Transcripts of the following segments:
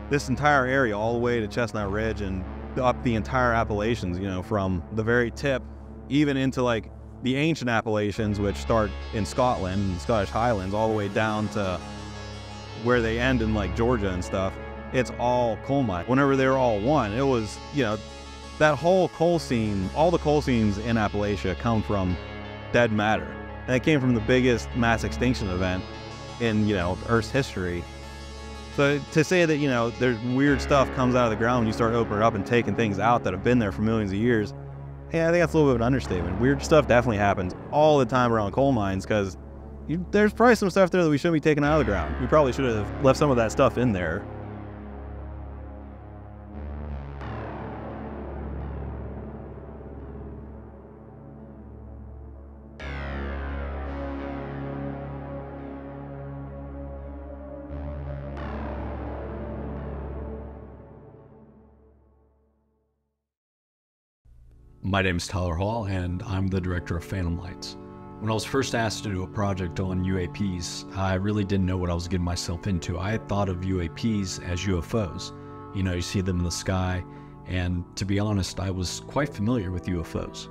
this entire area all the way to Chestnut Ridge and up the entire Appalachians, you know, from the very tip, even into like the ancient Appalachians, which start in Scotland and the Scottish Highlands, all the way down to where they end in like Georgia and stuff. It's all coal mine. Whenever they were all one, it was, you know, that whole coal scene, all the coal seams in Appalachia come from dead matter. And it came from the biggest mass extinction event in, you know, Earth's history. So to say that, you know, there's weird stuff comes out of the ground when you start opening it up and taking things out that have been there for millions of years, yeah, I think that's a little bit of an understatement. Weird stuff definitely happens all the time around coal mines, because there's probably some stuff there that we shouldn't be taking out of the ground. We probably should have left some of that stuff in there. My name is Tyler Hall, and I'm the director of Phantom Lights. When I was first asked to do a project on UAPs, I really didn't know what I was getting myself into. I had thought of UAPs as UFOs. You know, you see them in the sky, and to be honest, I was quite familiar with UFOs.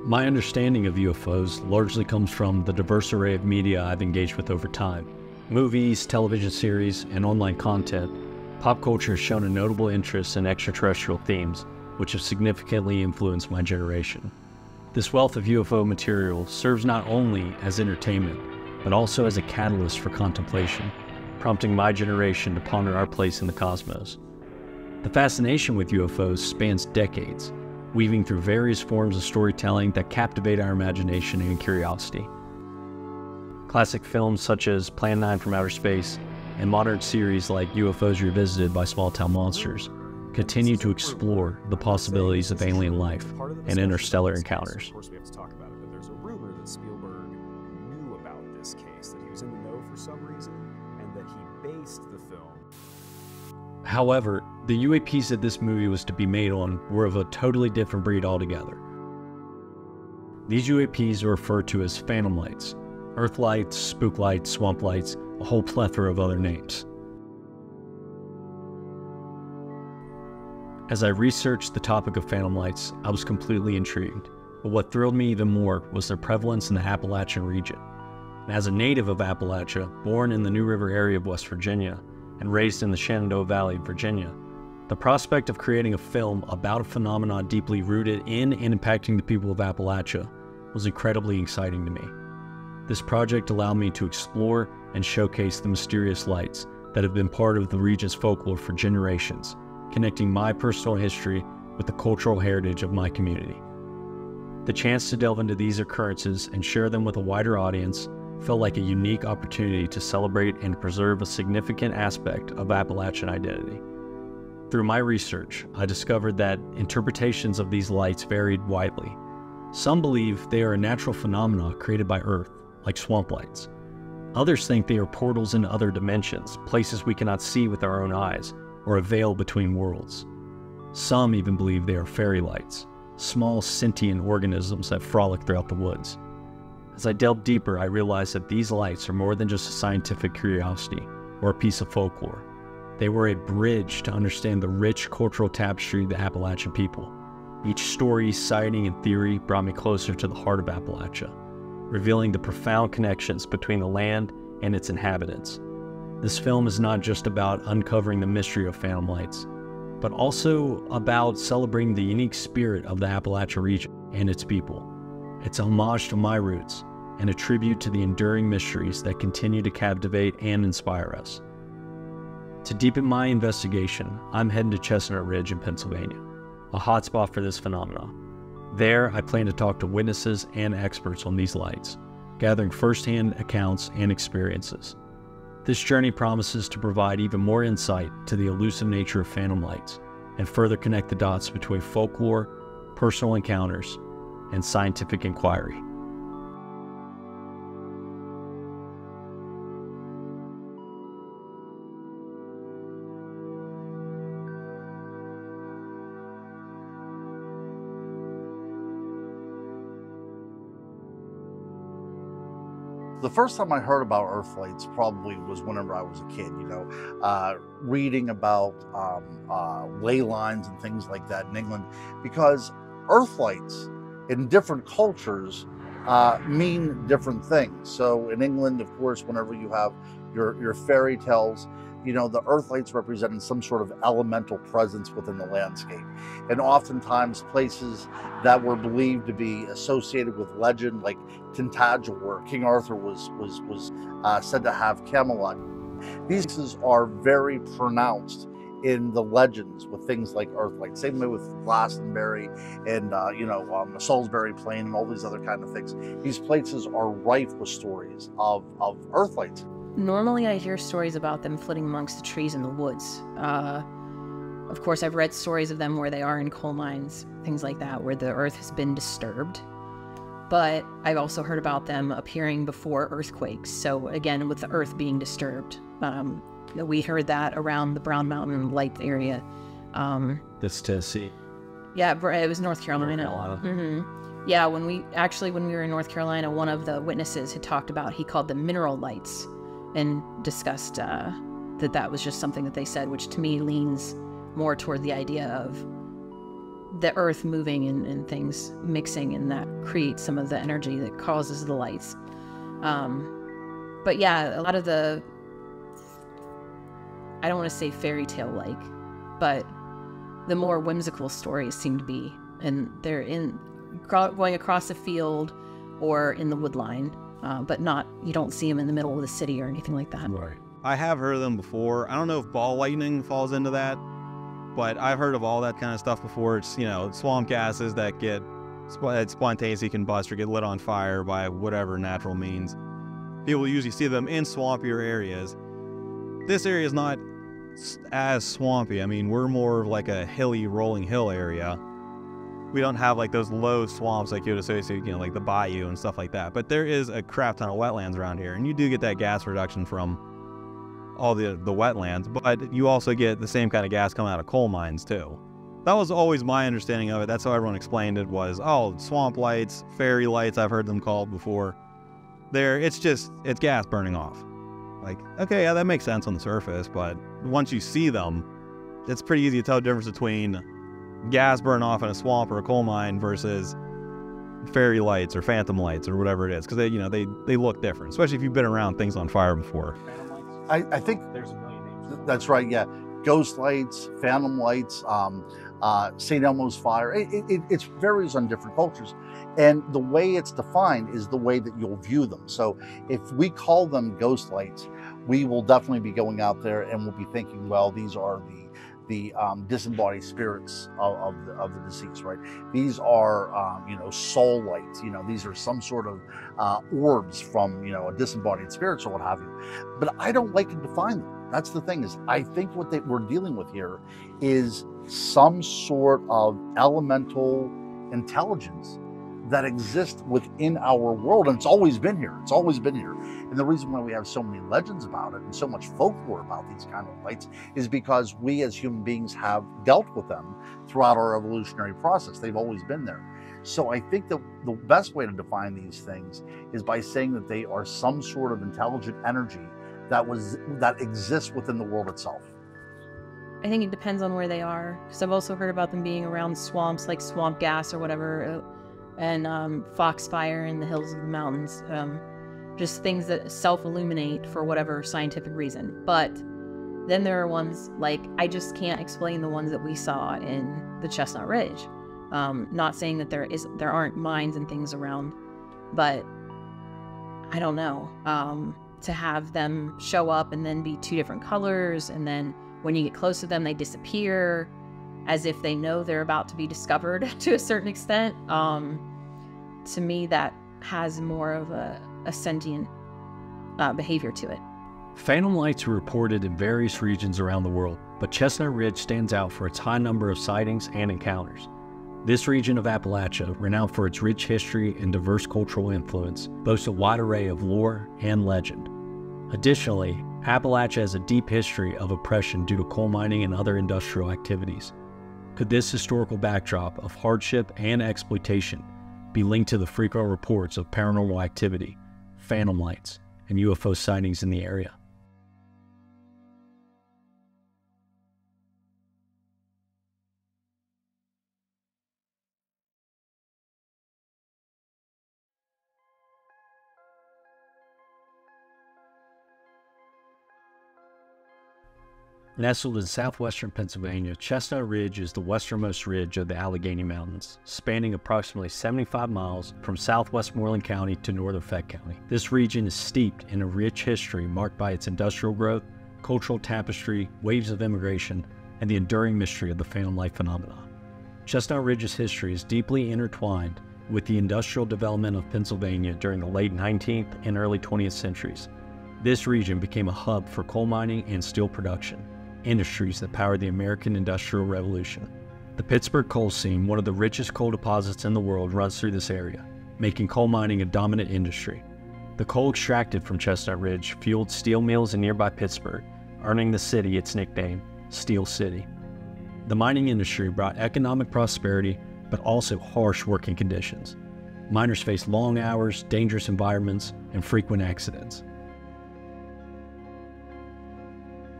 My understanding of UFOs largely comes from the diverse array of media I've engaged with over time. Movies, television series, and online content. Pop culture has shown a notable interest in extraterrestrial themes, which have significantly influenced my generation. This wealth of UFO material serves not only as entertainment, but also as a catalyst for contemplation, prompting my generation to ponder our place in the cosmos. The fascination with UFOs spans decades, weaving through various forms of storytelling that captivate our imagination and curiosity. Classic films such as Plan 9 from Outer Space and modern series like UFOs Revisited by Small Town Monsters continue to explore the possibilities of alien life and interstellar encounters. Of course, we have to talk about it, but there's a rumor that Spielberg knew about this case, that he was in the know for some reason, and that he based the film. However, the UAPs that this movie was to be made on were of a totally different breed altogether. These UAPs are referred to as phantom lights, earth lights, spook lights, swamp lights, a whole plethora of other names. As I researched the topic of phantom lights, I was completely intrigued, but what thrilled me even more was their prevalence in the Appalachian region. And as a native of Appalachia, born in the New River area of West Virginia, and raised in the Shenandoah Valley, Virginia, the prospect of creating a film about a phenomenon deeply rooted in and impacting the people of Appalachia was incredibly exciting to me. This project allowed me to explore and showcase the mysterious lights that have been part of the region's folklore for generations, connecting my personal history with the cultural heritage of my community. The chance to delve into these occurrences and share them with a wider audience felt like a unique opportunity to celebrate and preserve a significant aspect of Appalachian identity. Through my research, I discovered that interpretations of these lights varied widely. Some believe they are a natural phenomena created by Earth, like swamp lights. Others think they are portals into other dimensions, places we cannot see with our own eyes, or a veil between worlds. Some even believe they are fairy lights, small sentient organisms that frolic throughout the woods. As I delved deeper, I realized that these lights are more than just a scientific curiosity or a piece of folklore. They were a bridge to understand the rich cultural tapestry of the Appalachian people. Each story, sighting, and theory brought me closer to the heart of Appalachia, revealing the profound connections between the land and its inhabitants. This film is not just about uncovering the mystery of phantom lights, but also about celebrating the unique spirit of the Appalachia region and its people. It's a homage to my roots and a tribute to the enduring mysteries that continue to captivate and inspire us. To deepen my investigation, I'm heading to Chestnut Ridge in Pennsylvania, a hotspot for this phenomenon. There, I plan to talk to witnesses and experts on these lights, gathering firsthand accounts and experiences. This journey promises to provide even more insight to the elusive nature of phantom lights and further connect the dots between folklore, personal encounters, and scientific inquiry. The first time I heard about earth lights probably was whenever I was a kid, reading about ley lines and things like that in England, because earth lights in different cultures mean different things. So in England, of course, whenever you have your fairy tales, the earth lights representing some sort of elemental presence within the landscape. And oftentimes places that were believed to be associated with legend, like Tintagel, where King Arthur was said to have Camelot. These places are very pronounced in the legends with things like earth lights. Same way with Glastonbury and the Salisbury Plain and all these other kind of things. These places are rife with stories of earth lights. Normally I hear stories about them flitting amongst the trees in the woods. Of course, I've read stories of them where they are in coal mines, things like that, where the earth has been disturbed. But I've also heard about them appearing before earthquakes. So again, with the earth being disturbed. We heard that around the Brown Mountain Light area. That's Tennessee. Yeah, it was North Carolina. Mm-hmm. Yeah, when we were in North Carolina, one of the witnesses had talked about, he called them mineral lights, and discussed that was just something that they said, which to me leans more toward the idea of the earth moving and things mixing, and that creates some of the energy that causes the lights. But yeah, a lot of the, I don't want to say fairy tale like, but the more whimsical stories seem to be, and they're going across a field or in the wood line, but you don't see them in the middle of the city or anything like that. Right. I have heard of them before. I don't know if ball lightning falls into that, but I've heard of all that kind of stuff before. It's, swamp gases that get spontaneously combust or get lit on fire by whatever natural means. People usually see them in swampier areas. This area is not as swampy. I mean, we're more of like a hilly, rolling hill area. We don't have like those low swamps like you'd associate, like the bayou and stuff like that. But there is a crap ton of wetlands around here, and you do get that gas reduction from all the wetlands, but you also get the same kind of gas coming out of coal mines too. That was always my understanding of it. That's how everyone explained it, was, oh, swamp lights, fairy lights, I've heard them called before. It's gas burning off. Like, okay, yeah, that makes sense on the surface, but once you see them, it's pretty easy to tell the difference between gas burn off in a swamp or a coal mine versus fairy lights or phantom lights or whatever it is, because they look different, especially if you've been around things on fire before. I think There's a million names. that's right. Yeah, ghost lights, phantom lights, St. Elmo's fire. It varies on different cultures, and the way it's defined is the way that you'll view them. So if we call them ghost lights, we will definitely be going out there and we'll be thinking, well, these are the disembodied spirits of the deceased, right? These are soul lights. These are some sort of orbs from a disembodied spirit or what have you. But I don't like to define them. That's the thing, is I think what we're dealing with here is some sort of elemental intelligence that exists within our world, and it's always been here. It's always been here. And the reason why we have so many legends about it and so much folklore about these kind of lights is because we as human beings have dealt with them throughout our evolutionary process. They've always been there. So I think that the best way to define these things is by saying that they are some sort of intelligent energy that exists within the world itself. I think it depends on where they are, because I've also heard about them being around swamps, like swamp gas or whatever, and foxfire in the hills of the mountains. Just things that self-illuminate for whatever scientific reason. But then there are ones like, I just can't explain the ones that we saw in the Chestnut Ridge. Not saying that there aren't mines and things around, but I don't know. To have them show up and then be two different colors, and then when you get close to them, they disappear as if they know they're about to be discovered to a certain extent. To me, that has more of a sentient behavior to it. Phantom lights are reported in various regions around the world, but Chestnut Ridge stands out for its high number of sightings and encounters. This region of Appalachia, renowned for its rich history and diverse cultural influence, boasts a wide array of lore and legend. Additionally, Appalachia has a deep history of oppression due to coal mining and other industrial activities. Could this historical backdrop of hardship and exploitation be linked to the frequent reports of paranormal activity, phantom lights, and UFO sightings in the area. Nestled in southwestern Pennsylvania, Chestnut Ridge is the westernmost ridge of the Allegheny Mountains, spanning approximately 75 miles from southwest Moreland County to northern Fayette County. This region is steeped in a rich history marked by its industrial growth, cultural tapestry, waves of immigration, and the enduring mystery of the phantom light phenomenon. Chestnut Ridge's history is deeply intertwined with the industrial development of Pennsylvania during the late 19th and early 20th centuries. This region became a hub for coal mining and steel production, industries that powered the American Industrial Revolution. The Pittsburgh coal seam, one of the richest coal deposits in the world, runs through this area, making coal mining a dominant industry. The coal extracted from Chestnut Ridge fueled steel mills in nearby Pittsburgh, earning the city its nickname, Steel City. The mining industry brought economic prosperity, but also harsh working conditions. Miners faced long hours, dangerous environments, and frequent accidents.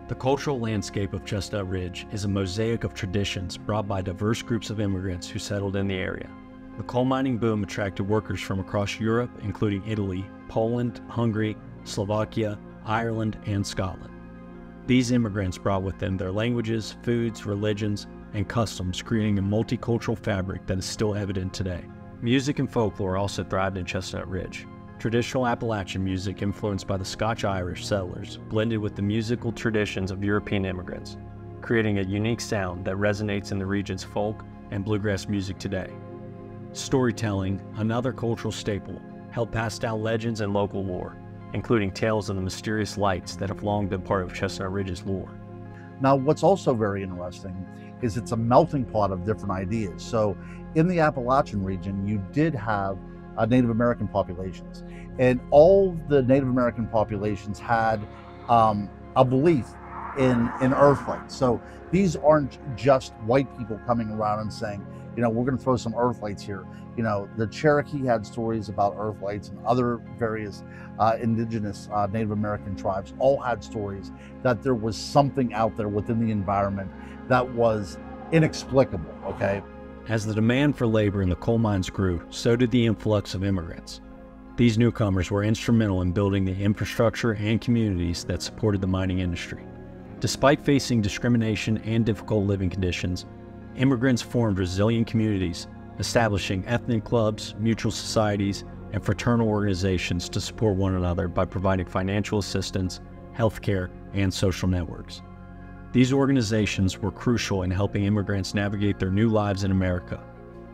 The cultural landscape of Chestnut Ridge is a mosaic of traditions brought by diverse groups of immigrants who settled in the area. The coal mining boom attracted workers from across Europe, including Italy, Poland, Hungary, Slovakia, Ireland, and Scotland. These immigrants brought with them their languages, foods, religions, and customs, creating a multicultural fabric that is still evident today. Music and folklore also thrived in Chestnut Ridge. Traditional Appalachian music influenced by the Scotch-Irish settlers blended with the musical traditions of European immigrants, creating a unique sound that resonates in the region's folk and bluegrass music today. Storytelling, another cultural staple, helped pass down legends and local lore, including tales of the mysterious lights that have long been part of Chestnut Ridge's lore. Now, what's also very interesting is it's a melting pot of different ideas. So in the Appalachian region, you did have Native American populations, and all the Native American populations had a belief in earth lights. So these aren't just white people coming around and saying, you know, we're going to throw some earth lights here. You know, the Cherokee had stories about earth lights, and other various indigenous Native American tribes all had stories that there was something out there within the environment that was inexplicable, okay? As the demand for labor in the coal mines grew, so did the influx of immigrants. These newcomers were instrumental in building the infrastructure and communities that supported the mining industry. Despite facing discrimination and difficult living conditions, immigrants formed resilient communities, establishing ethnic clubs, mutual societies, and fraternal organizations to support one another by providing financial assistance, healthcare, and social networks. These organizations were crucial in helping immigrants navigate their new lives in America,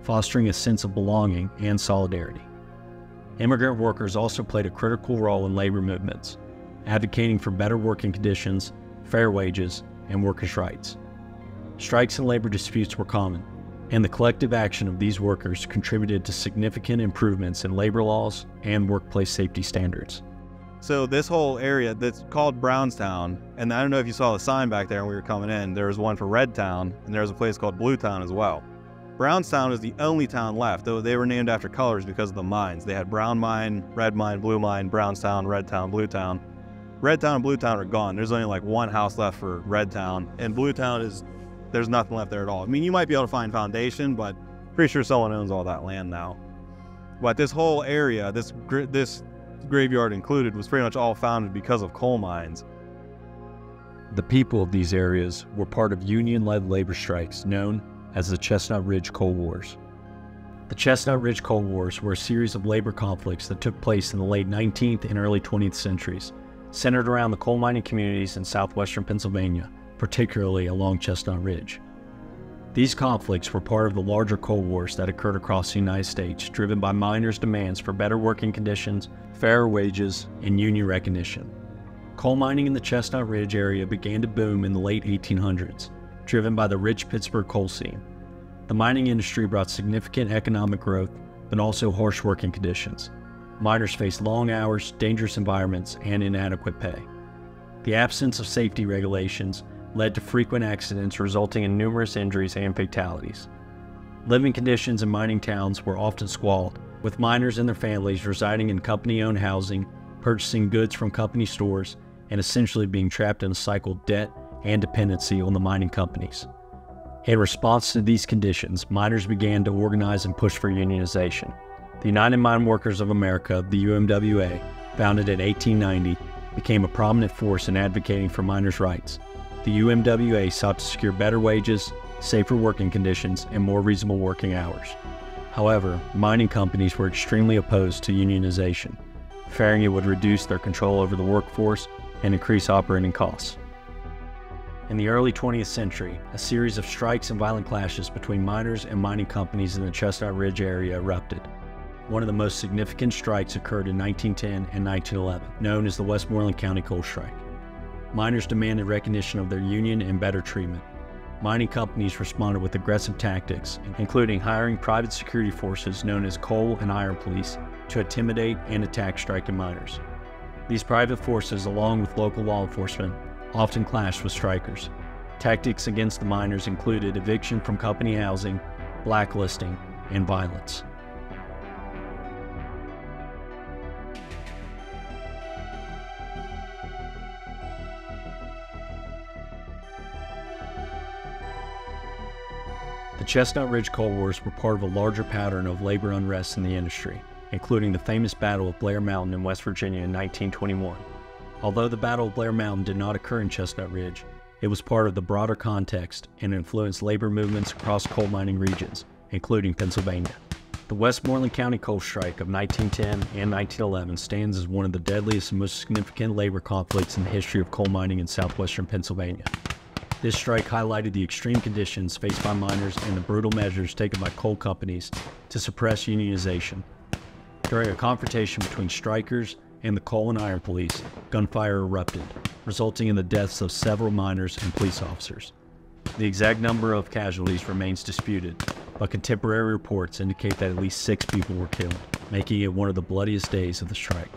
fostering a sense of belonging and solidarity. Immigrant workers also played a critical role in labor movements, advocating for better working conditions, fair wages, and workers' rights. Strikes and labor disputes were common, and the collective action of these workers contributed to significant improvements in labor laws and workplace safety standards. So this whole area that's called Brownstown, and I don't know if you saw the sign back there when we were coming in, there was one for Redtown, and there was a place called Bluetown as well. Brownstown is the only town left, though they were named after colors because of the mines. They had brown mine, red mine, blue mine, Brownstown, Redtown, Bluetown. Redtown and Bluetown are gone. There's only like one house left for Redtown, and Bluetown there's nothing left there at all. I mean, you might be able to find foundation, but pretty sure someone owns all that land now. But this whole area, this graveyard included, was pretty much all founded because of coal mines. The people of these areas were part of union-led labor strikes known as the Chestnut Ridge Coal Wars. The Chestnut Ridge Coal Wars were a series of labor conflicts that took place in the late 19th and early 20th centuries, centered around the coal mining communities in southwestern Pennsylvania, particularly along Chestnut Ridge. These conflicts were part of the larger coal wars that occurred across the United States, driven by miners' demands for better working conditions, fairer wages, and union recognition. Coal mining in the Chestnut Ridge area began to boom in the late 1800s, driven by the rich Pittsburgh coal seam. The mining industry brought significant economic growth, but also harsh working conditions. Miners faced long hours, dangerous environments, and inadequate pay. The absence of safety regulations led to frequent accidents, resulting in numerous injuries and fatalities. Living conditions in mining towns were often squalid, with miners and their families residing in company-owned housing purchasing goods from company stores, and essentially being trapped in a cycle of debt and dependency on the mining companies. In response to these conditions, miners began to organize and push for unionization. The United Mine Workers of America, the UMWA, founded in 1890, became a prominent force in advocating for miners' rights. The UMWA sought to secure better wages, safer working conditions, and more reasonable working hours. However, mining companies were extremely opposed to unionization, fearing it would reduce their control over the workforce and increase operating costs. In the early 20th century, a series of strikes and violent clashes between miners and mining companies in the Chestnut Ridge area erupted. One of the most significant strikes occurred in 1910 and 1911, known as the Westmoreland County Coal Strike. Miners demanded recognition of their union and better treatment. Mining companies responded with aggressive tactics, including hiring private security forces known as coal and iron police to intimidate and attack striking miners. These private forces, along with local law enforcement, often clashed with strikers. Tactics against the miners included eviction from company housing, blacklisting, and violence. The Chestnut Ridge Coal Wars were part of a larger pattern of labor unrest in the industry, including the famous Battle of Blair Mountain in West Virginia in 1921. Although the Battle of Blair Mountain did not occur in Chestnut Ridge, it was part of the broader context and influenced labor movements across coal mining regions, including Pennsylvania. The Westmoreland County Coal Strike of 1910 and 1911 stands as one of the deadliest and most significant labor conflicts in the history of coal mining in southwestern Pennsylvania. This strike highlighted the extreme conditions faced by miners and the brutal measures taken by coal companies to suppress unionization. During a confrontation between strikers and the coal and iron police, gunfire erupted, resulting in the deaths of several miners and police officers. The exact number of casualties remains disputed, but contemporary reports indicate that at least 6 people were killed, making it one of the bloodiest days of the strike.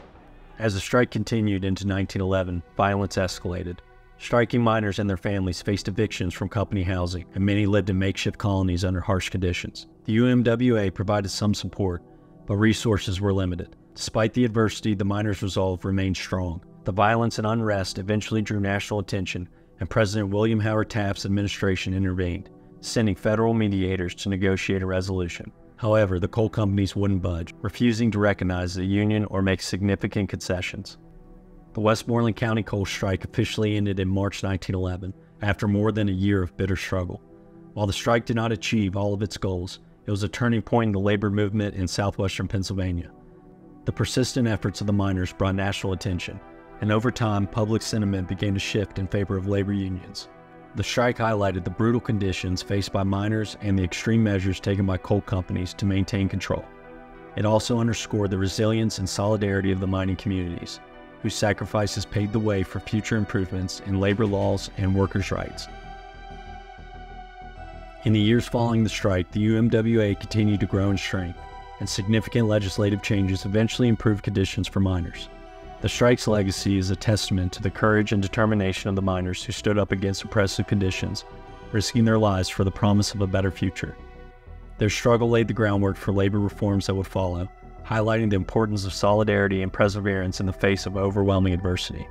As the strike continued into 1911, violence escalated. Striking miners and their families faced evictions from company housing, and many lived in makeshift colonies under harsh conditions. The UMWA provided some support, but resources were limited. Despite the adversity, the miners' resolve remained strong. The violence and unrest eventually drew national attention, and President William Howard Taft's administration intervened, sending federal mediators to negotiate a resolution. However, the coal companies wouldn't budge, refusing to recognize the union or make significant concessions. The Westmoreland County Coal Strike officially ended in March 1911, after more than a year of bitter struggle. While the strike did not achieve all of its goals, it was a turning point in the labor movement in southwestern Pennsylvania. The persistent efforts of the miners brought national attention, and over time, public sentiment began to shift in favor of labor unions. The strike highlighted the brutal conditions faced by miners and the extreme measures taken by coal companies to maintain control. It also underscored the resilience and solidarity of the mining communities, whose sacrifices paved the way for future improvements in labor laws and workers' rights. In the years following the strike, the UMWA continued to grow in strength, and significant legislative changes eventually improved conditions for miners. The strike's legacy is a testament to the courage and determination of the miners who stood up against oppressive conditions, risking their lives for the promise of a better future. Their struggle laid the groundwork for labor reforms that would follow, highlighting the importance of solidarity and perseverance in the face of overwhelming adversity.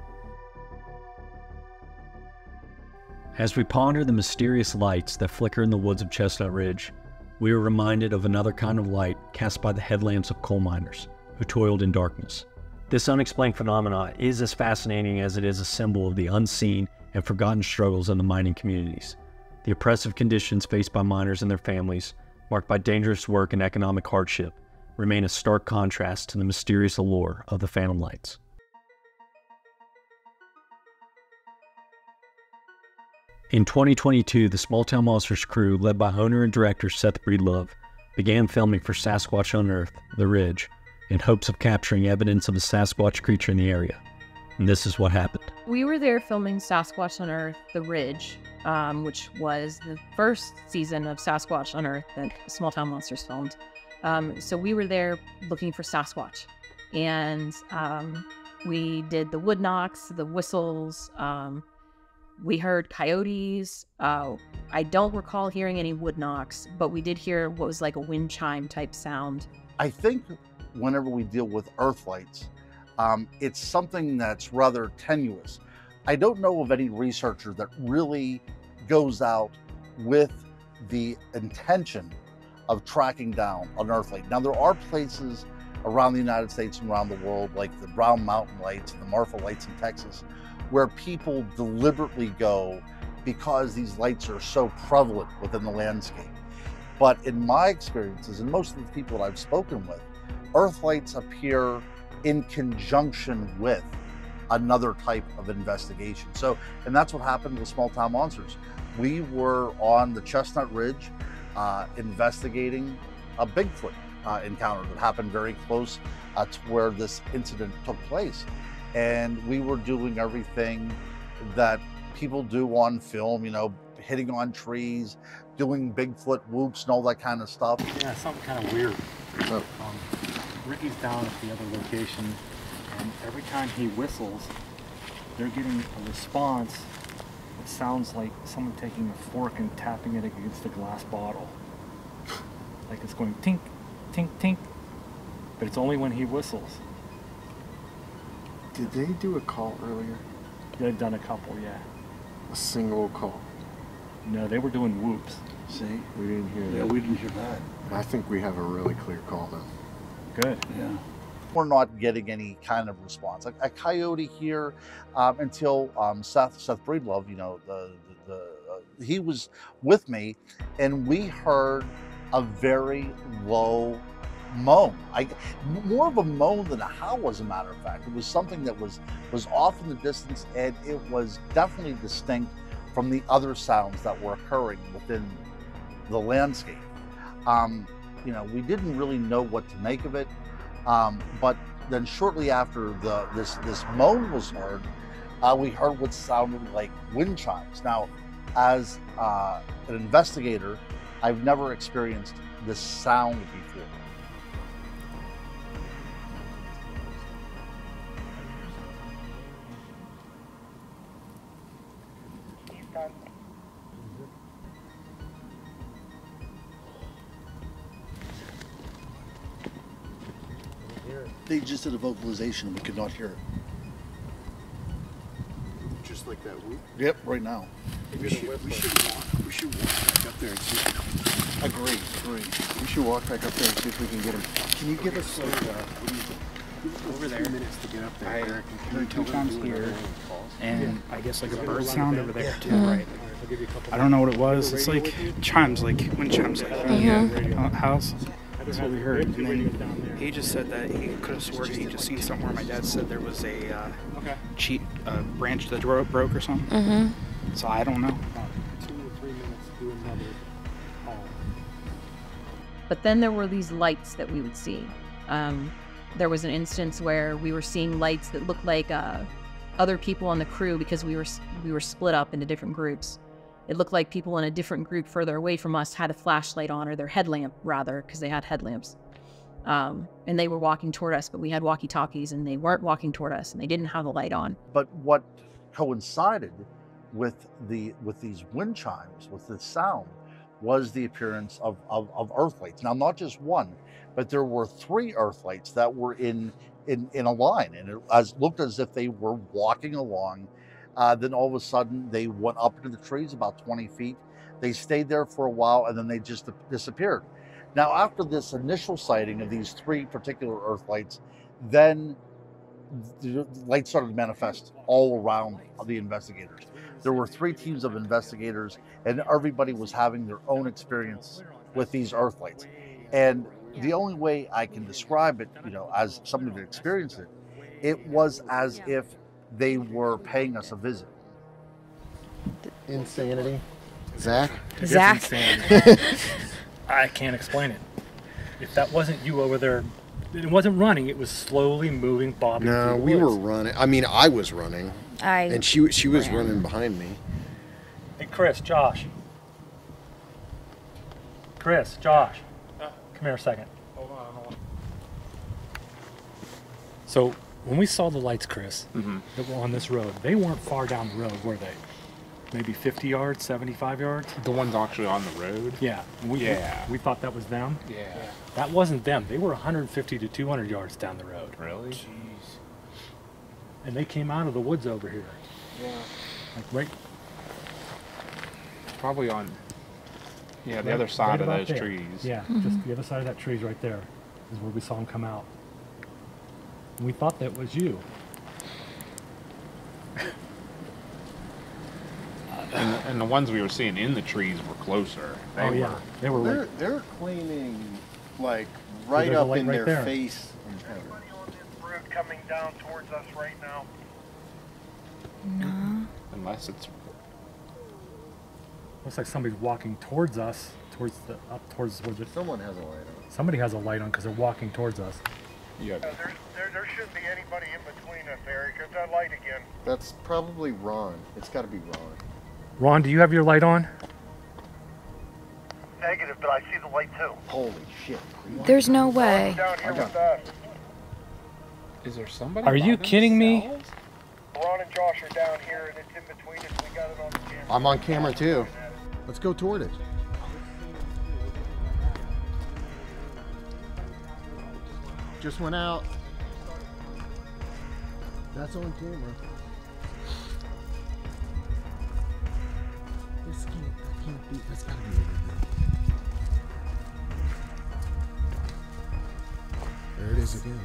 As we ponder the mysterious lights that flicker in the woods of Chestnut Ridge, we are reminded of another kind of light cast by the headlamps of coal miners who toiled in darkness. This unexplained phenomenon is as fascinating as it is a symbol of the unseen and forgotten struggles in the mining communities. The oppressive conditions faced by miners and their families, marked by dangerous work and economic hardship, remain a stark contrast to the mysterious allure of the phantom lights. In 2022, the Small Town Monsters crew, led by owner and director Seth Breedlove, began filming for Sasquatch Unearthed, The Ridge, in hopes of capturing evidence of a Sasquatch creature in the area. And this is what happened. We were there filming Sasquatch Unearthed, The Ridge, which was the first season of Sasquatch Unearthed that Small Town Monsters filmed. So we were there looking for Sasquatch, and we did the wood knocks, the whistles. We heard coyotes. I don't recall hearing any wood knocks, but we did hear what was like a wind chime type sound. I think whenever we deal with earth lights, it's something that's rather tenuous. I don't know of any researcher that really goes out with the intention of tracking down an earth light. Now, there are places around the United States and around the world, like the Brown Mountain Lights and the Marfa Lights in Texas, where people deliberately go because these lights are so prevalent within the landscape. But in my experiences, and most of the people that I've spoken with, earth lights appear in conjunction with another type of investigation. So, and that's what happened with Small Town Monsters. We were on the Chestnut Ridge investigating a Bigfoot encounter that happened very close to where this incident took place. And we were doing everything that people do on film, you know, hitting on trees, doing Bigfoot whoops and all that kind of stuff. Yeah, something kind of weird. Ricky's down at the other location, and every time he whistles, they're getting a response that sounds like someone taking a fork and tapping it against a glass bottle. Like it's going tink, tink, tink, but it's only when he whistles. Did they do a call earlier? They've done a couple, yeah. A single call? No, they were doing whoops. See, we didn't hear that. Yeah, we didn't hear that. I think we have a really clear call then. Good. Yeah. We're not getting any kind of response. A coyote here until Seth Breedlove, you know, he was with me, and we heard a very low moan. More of a moan than a howl, as a matter of fact. It was something that was off in the distance, and it was definitely distinct from the other sounds that were occurring within the landscape. You know, we didn't really know what to make of it, but then shortly after this moan was heard, we heard what sounded like wind chimes. Now, as an investigator, I've never experienced this sound before. They just did a vocalization and we could not hear it. Just like that whoop? Yep, right now. We should walk back up there and see. Agree. We should walk back up there and see if we can get him. Can you give us over there? 2 minutes to get up there. I Eric, heard two times here, and I guess like a bird sound over there too. Mm-hmm. Right. I don't know what it was. It's like chimes, like wind chimes, like from the house. That's what we heard. And then he just said that he could have sworn he just seen somewhere. My dad said there was a branch that broke or something. Mm-hmm. So I don't know. 2 or 3 minutes to do another call. But then there were these lights that we would see. There was an instance where we were seeing lights that looked like other people on the crew, because we were split up into different groups. It looked like people in a different group further away from us had a flashlight on, or their headlamp rather, because they had headlamps. And they were walking toward us, but we had walkie-talkies, and they weren't walking toward us, and they didn't have the light on. But what coincided with these wind chimes, with this sound, was the appearance of earth lights. Now, not just one, but there were 3 earth lights that were in a line, and it looked as if they were walking along. Then all of a sudden, they went up into the trees about 20 feet. They stayed there for a while, and then they just disappeared. Now, after this initial sighting of these 3 particular earth lights, then the lights started to manifest all around the investigators. There were 3 teams of investigators, and everybody was having their own experience with these earth lights. And the only way I can describe it, you know, as somebody that experienced it, it was as if they were paying us a visit. Insanity. Zach? Zach. I can't explain it. If that wasn't you over there, it wasn't running. It was slowly moving, bobbing. No, we were running. I mean, I was running, and she was running behind me. Hey, Chris, Josh. Chris, Josh. Come here a second. Hold on. So, when we saw the lights, Chris, that were on this road, they weren't far down the road, were they? Maybe 50 yards, 75 yards? The ones actually on the road? Yeah. We thought that was them? Yeah. That wasn't them. They were 150 to 200 yards down the road. Really? Jeez. And they came out of the woods over here. Yeah. Like right. Probably on. Yeah, the other side of those trees. Yeah, just the other side of that tree's right there is where we saw them come out. And we thought that was you. And the ones we were seeing in the trees were closer. They were. They're claiming like right up in their face. Coming down towards us right now. No. Unless it's. Looks like somebody's walking towards us, towards where someone has a light on. Somebody has a light on because they're walking towards us. Yeah. There shouldn't be anybody in between us, Eric. There's that light again. That's probably Ron. It's got to be Ron. Ron, do you have your light on? Negative, but I see the light too. Holy shit. There's no way. Down here with us. Is there somebody? Are you kidding me? Ron and Josh are down here, and it's in between us. We got it on the camera. I'm on camera too. Let's go toward it. Just went out. That's on camera. This can't be. That's gotta be over there. There it is again.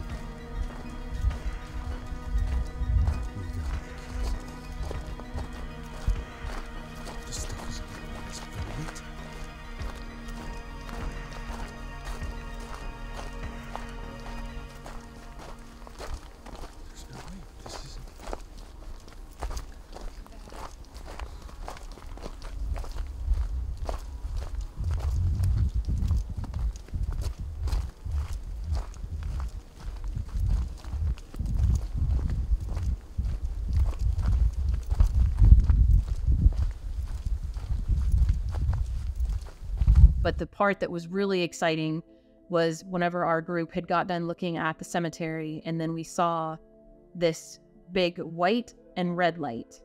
But the part that was really exciting was whenever our group had got done looking at the cemetery, and then we saw this big white and red light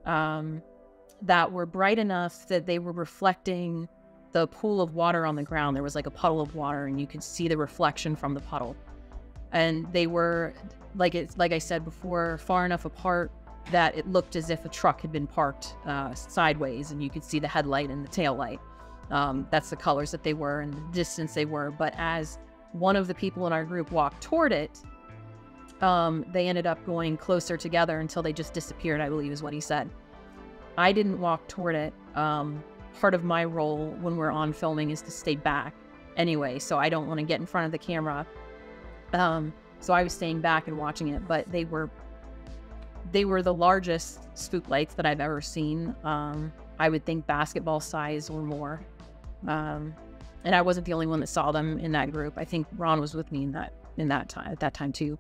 that were bright enough that they were reflecting the pool of water on the ground. There was like a puddle of water, and you could see the reflection from the puddle. And they were, like I said before, far enough apart that it looked as if a truck had been parked sideways, and you could see the headlight and the tail light. That's the colors that they were and the distance they were. But as one of the people in our group walked toward it, they ended up going closer together until they just disappeared, I believe is what he said. I didn't walk toward it. Part of my role when we're on filming is to stay back anyway, so I don't want to get in front of the camera. So I was staying back and watching it, but they were the largest spook lights that I've ever seen. I would think basketball size or more. And I wasn't the only one that saw them in that group. I think Ron was with me at that time too.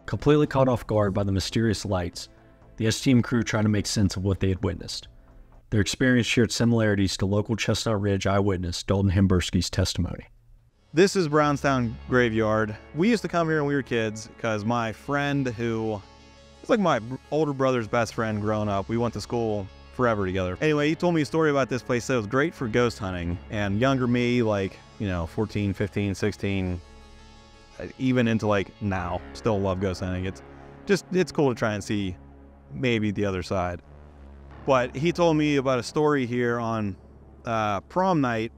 Completely caught off guard by the mysterious lights, the S-Team crew tried to make sense of what they had witnessed. Their experience shared similarities to local Chestnut Ridge eyewitness Dalton Himbersky's testimony. This is Brownstown Graveyard. We used to come here when we were kids because my friend, who was like my older brother's best friend growing up, we went to school forever together. Anyway, he told me a story about this place that was great for ghost hunting, and younger me, like, 14, 15, 16, even into like now, still love ghost hunting. It's cool to try and see maybe the other side. But he told me about a story here on prom night.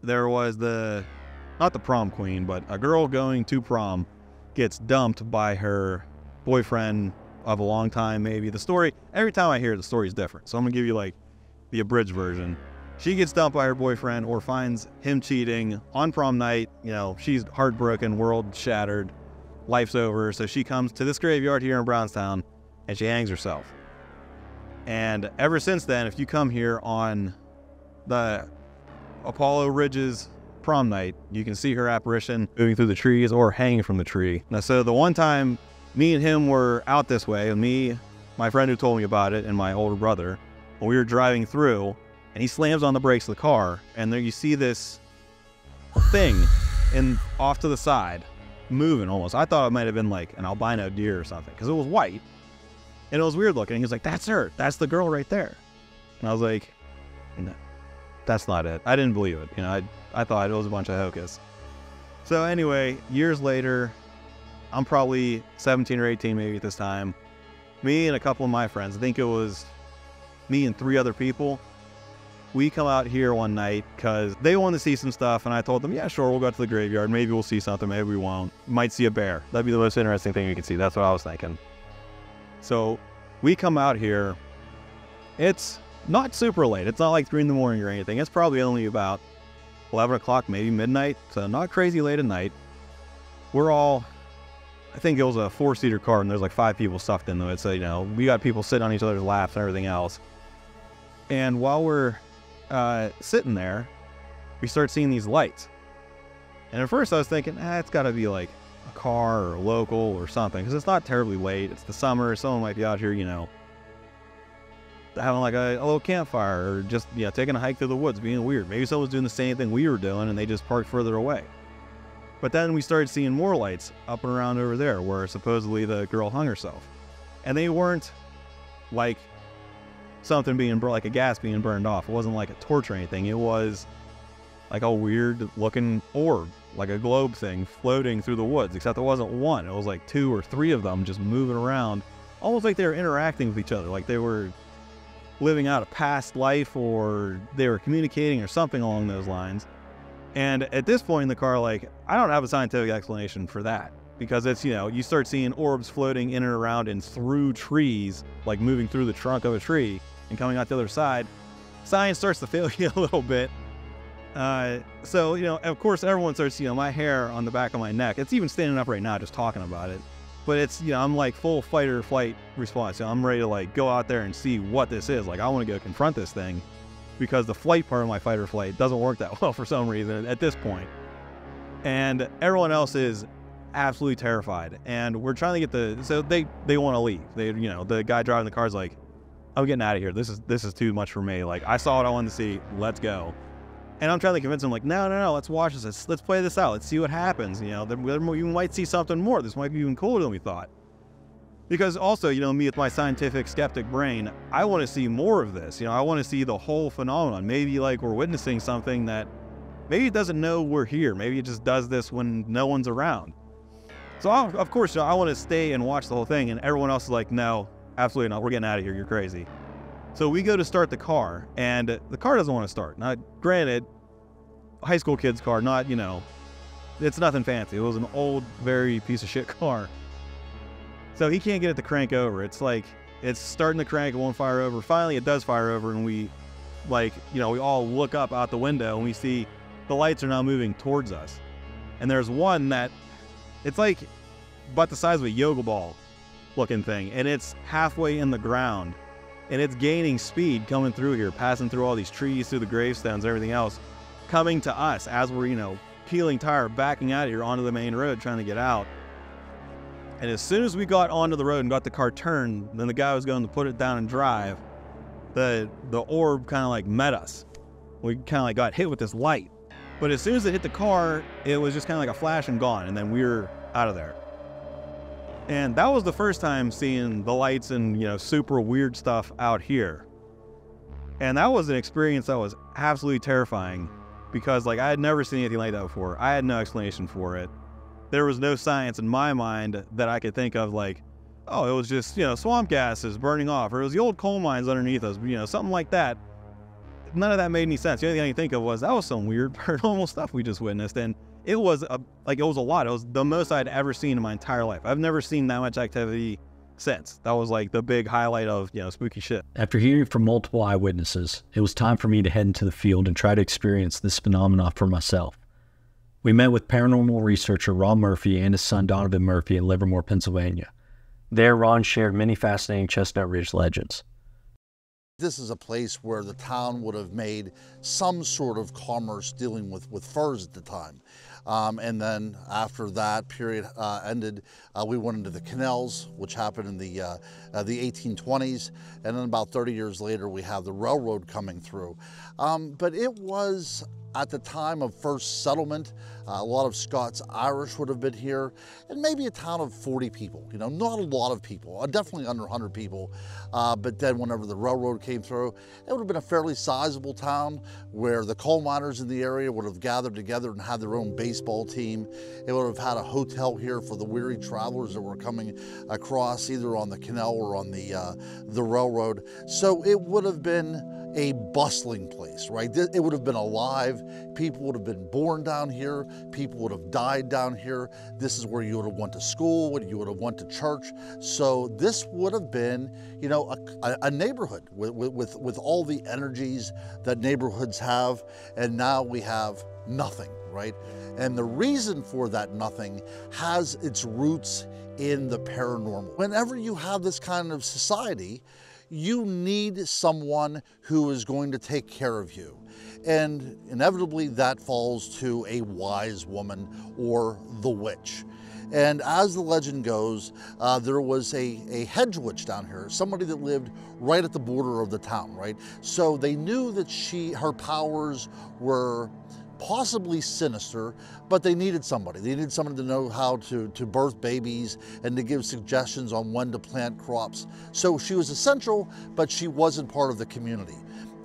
There was not the prom queen, but a girl going to prom gets dumped by her boyfriend of a long time, maybe. The story, every time I hear it, the story is different. So I'm gonna give you like the abridged version. She gets dumped by her boyfriend or finds him cheating on prom night. She's heartbroken, world shattered, life's over. So she comes to this graveyard here in Brownstown and she hangs herself. And ever since then, if you come here on the Apollo Ridge's prom night, you can see her apparition moving through the trees or hanging from the tree. Now, so the one time me and him were out this way, and me, my friend who told me about it, and my older brother, when we were driving through, and he slams on the brakes of the car, and there you see this thing off to the side, moving almost. I thought it might have been like an albino deer or something, because it was white, and it was weird looking. He was like, "That's her. That's the girl right there." And I was like, "No, that's not it." I didn't believe it. I thought it was a bunch of hocus. So anyway, years later, I'm probably 17 or 18 maybe at this time. me and a couple of my friends, I think it was me and 3 other people, we come out here one night because they wanted to see some stuff, and I told them, yeah, sure, we'll go to the graveyard. Maybe we'll see something, maybe we won't. Might see a bear. That'd be the most interesting thing we could see. That's what I was thinking. So we come out here. It's not super late. It's not like 3 in the morning or anything. It's probably only about 11 o'clock, maybe midnight, so not crazy late at night. We're all, I think it was a 4-seater car, and there's like 5 people stuffed into it, so, you know, we got people sitting on each other's laps and everything else. And while we're sitting there, we start seeing these lights. And at first I was thinking, it's got to be like a car or a local or something, because it's not terribly late. It's the summer. Someone might be out here, you know, having like a little campfire, or just, you know, taking a hike through the woods, being weird. Maybe someone's doing the same thing we were doing and they just parked further away. But then we started seeing more lights up and around over there where supposedly the girl hung herself. And they weren't like something being like a gas being burned off. It wasn't like a torch or anything. It was like a weird looking orb, like a globe thing floating through the woods, except it wasn't one. It was like 2 or 3 of them just moving around, almost like they were interacting with each other, like they were living out a past life, or they were communicating or something along those lines. And at this point in the car, like, I don't have a scientific explanation for that, because it's, you know, you start seeing orbs floating in and around and through trees, like moving through the trunk of a tree and coming out the other side. Science starts to fail you a little bit. So, you know, of course, everyone starts, you know, my hair on the back of my neck, it's even standing up right now just talking about it. But it's, you know, I'm like full fight or flight response. You know, I'm ready to like go out there and see what this is. Like, I want to go confront this thing, because the flight part of my fight or flight doesn't work that well for some reason at this point. And everyone else is absolutely terrified. And we're trying to get so they want to leave. They, you know, the guy driving the car is like, I'm getting out of here. This is too much for me. Like, I saw what I wanted to see. Let's go. And I'm trying to convince him, like, no, let's watch this. Let's play this out. Let's see what happens. You know, you might see something more. This might be even cooler than we thought. Because also, you know, me with my scientific skeptic brain, I want to see more of this. You know, I want to see the whole phenomenon. Maybe like we're witnessing something that maybe it doesn't know we're here. Maybe it just does this when no one's around. So of course, you know, I want to stay and watch the whole thing. And everyone else is like, no, absolutely not. We're getting out of here. You're crazy. So we go to start the car, and the car doesn't want to start. Now, granted, high school kid's car, not, you know, it's nothing fancy. It was an old, very piece of shit car. So he can't get it to crank over. It's like, it's starting to crank, it won't fire over. Finally, it does fire over, and we, like, you know, we all look up out the window, and we see the lights are now moving towards us. And there's one that, it's like about the size of a yoga ball looking thing, and it's halfway in the ground. And it's gaining speed coming through here, passing through all these trees, through the gravestones, everything else, coming to us as we're, you know, peeling tire, backing out of here onto the main road, trying to get out. And as soon as we got onto the road and got the car turned, then the guy was going to put it down and drive, the orb kind of like met us. We kind of like got hit with this light. But as soon as it hit the car, it was just kind of like a flash and gone, and then we were out of there. And that was the first time seeing the lights and, you know, super weird stuff out here. And that was an experience that was absolutely terrifying, because, like, I had never seen anything like that before. I had no explanation for it. There was no science in my mind that I could think of, like, oh, it was just, you know, swamp gases burning off, or it was the old coal mines underneath us, you know, something like that. None of that made any sense. The only thing I could think of was that was some weird paranormal stuff we just witnessed. And it was a lot. It was the most I'd ever seen in my entire life. I've never seen that much activity since. That was like the big highlight of, you know, spooky shit. After hearing from multiple eyewitnesses, it was time for me to head into the field and try to experience this phenomenon for myself. We met with paranormal researcher Ron Murphy and his son Donovan Murphy in Livermore, Pennsylvania. There, Ron shared many fascinating Chestnut Ridge legends. This is a place where the town would have made some sort of commerce dealing with furs at the time. And then after that period ended, we went into the canals, which happened in the 1820s. And then about 30 years later, we have the railroad coming through. But it was, at the time of first settlement, a lot of Scots-Irish would have been here, and maybe a town of 40 people, you know, not a lot of people, definitely under 100 people. But then whenever the railroad came through, it would have been a fairly sizable town where the coal miners in the area would have gathered together and had their own base baseball team. It would have had a hotel here for the weary travelers that were coming across either on the canal or on the railroad. So it would have been a bustling place, right? It would have been alive. People would have been born down here. People would have died down here. This is where you would have went to school, you would have went to church. So this would have been, you know, a neighborhood with all the energies that neighborhoods have. And now we have nothing, right? And the reason for that nothing has its roots in the paranormal. Whenever you have this kind of society, you need someone who is going to take care of you. And inevitably that falls to a wise woman or the witch. And as the legend goes, there was a hedge witch down here, somebody that lived right at the border of the town, right? So they knew that her powers were possibly sinister, but they needed somebody. They needed someone to know how to birth babies and to give suggestions on when to plant crops. So she was essential, but she wasn't part of the community.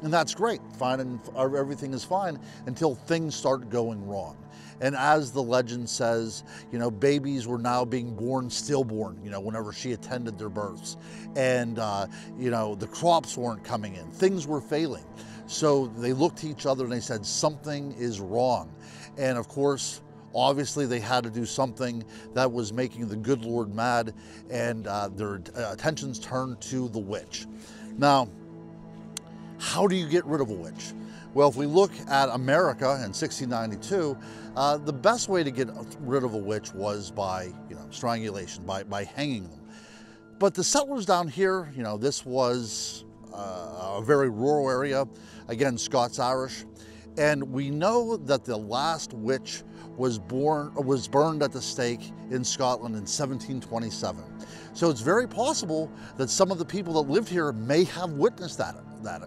And that's great, fine, and everything is fine until things start going wrong. And as the legend says, you know, babies were now being born stillborn, you know, whenever she attended their births. And, you know, the crops weren't coming in, things were failing. So they looked to each other and they said, something is wrong. And of course, obviously they had to do something that was making the good Lord mad, and their attentions turned to the witch. Now, how do you get rid of a witch? Well, if we look at America in 1692, the best way to get rid of a witch was by, you know, strangulation, by hanging them. But the settlers down here, you know, this was a very rural area, again, Scots-Irish, and we know that the last witch was burned at the stake in Scotland in 1727. So it's very possible that some of the people that lived here may have witnessed that,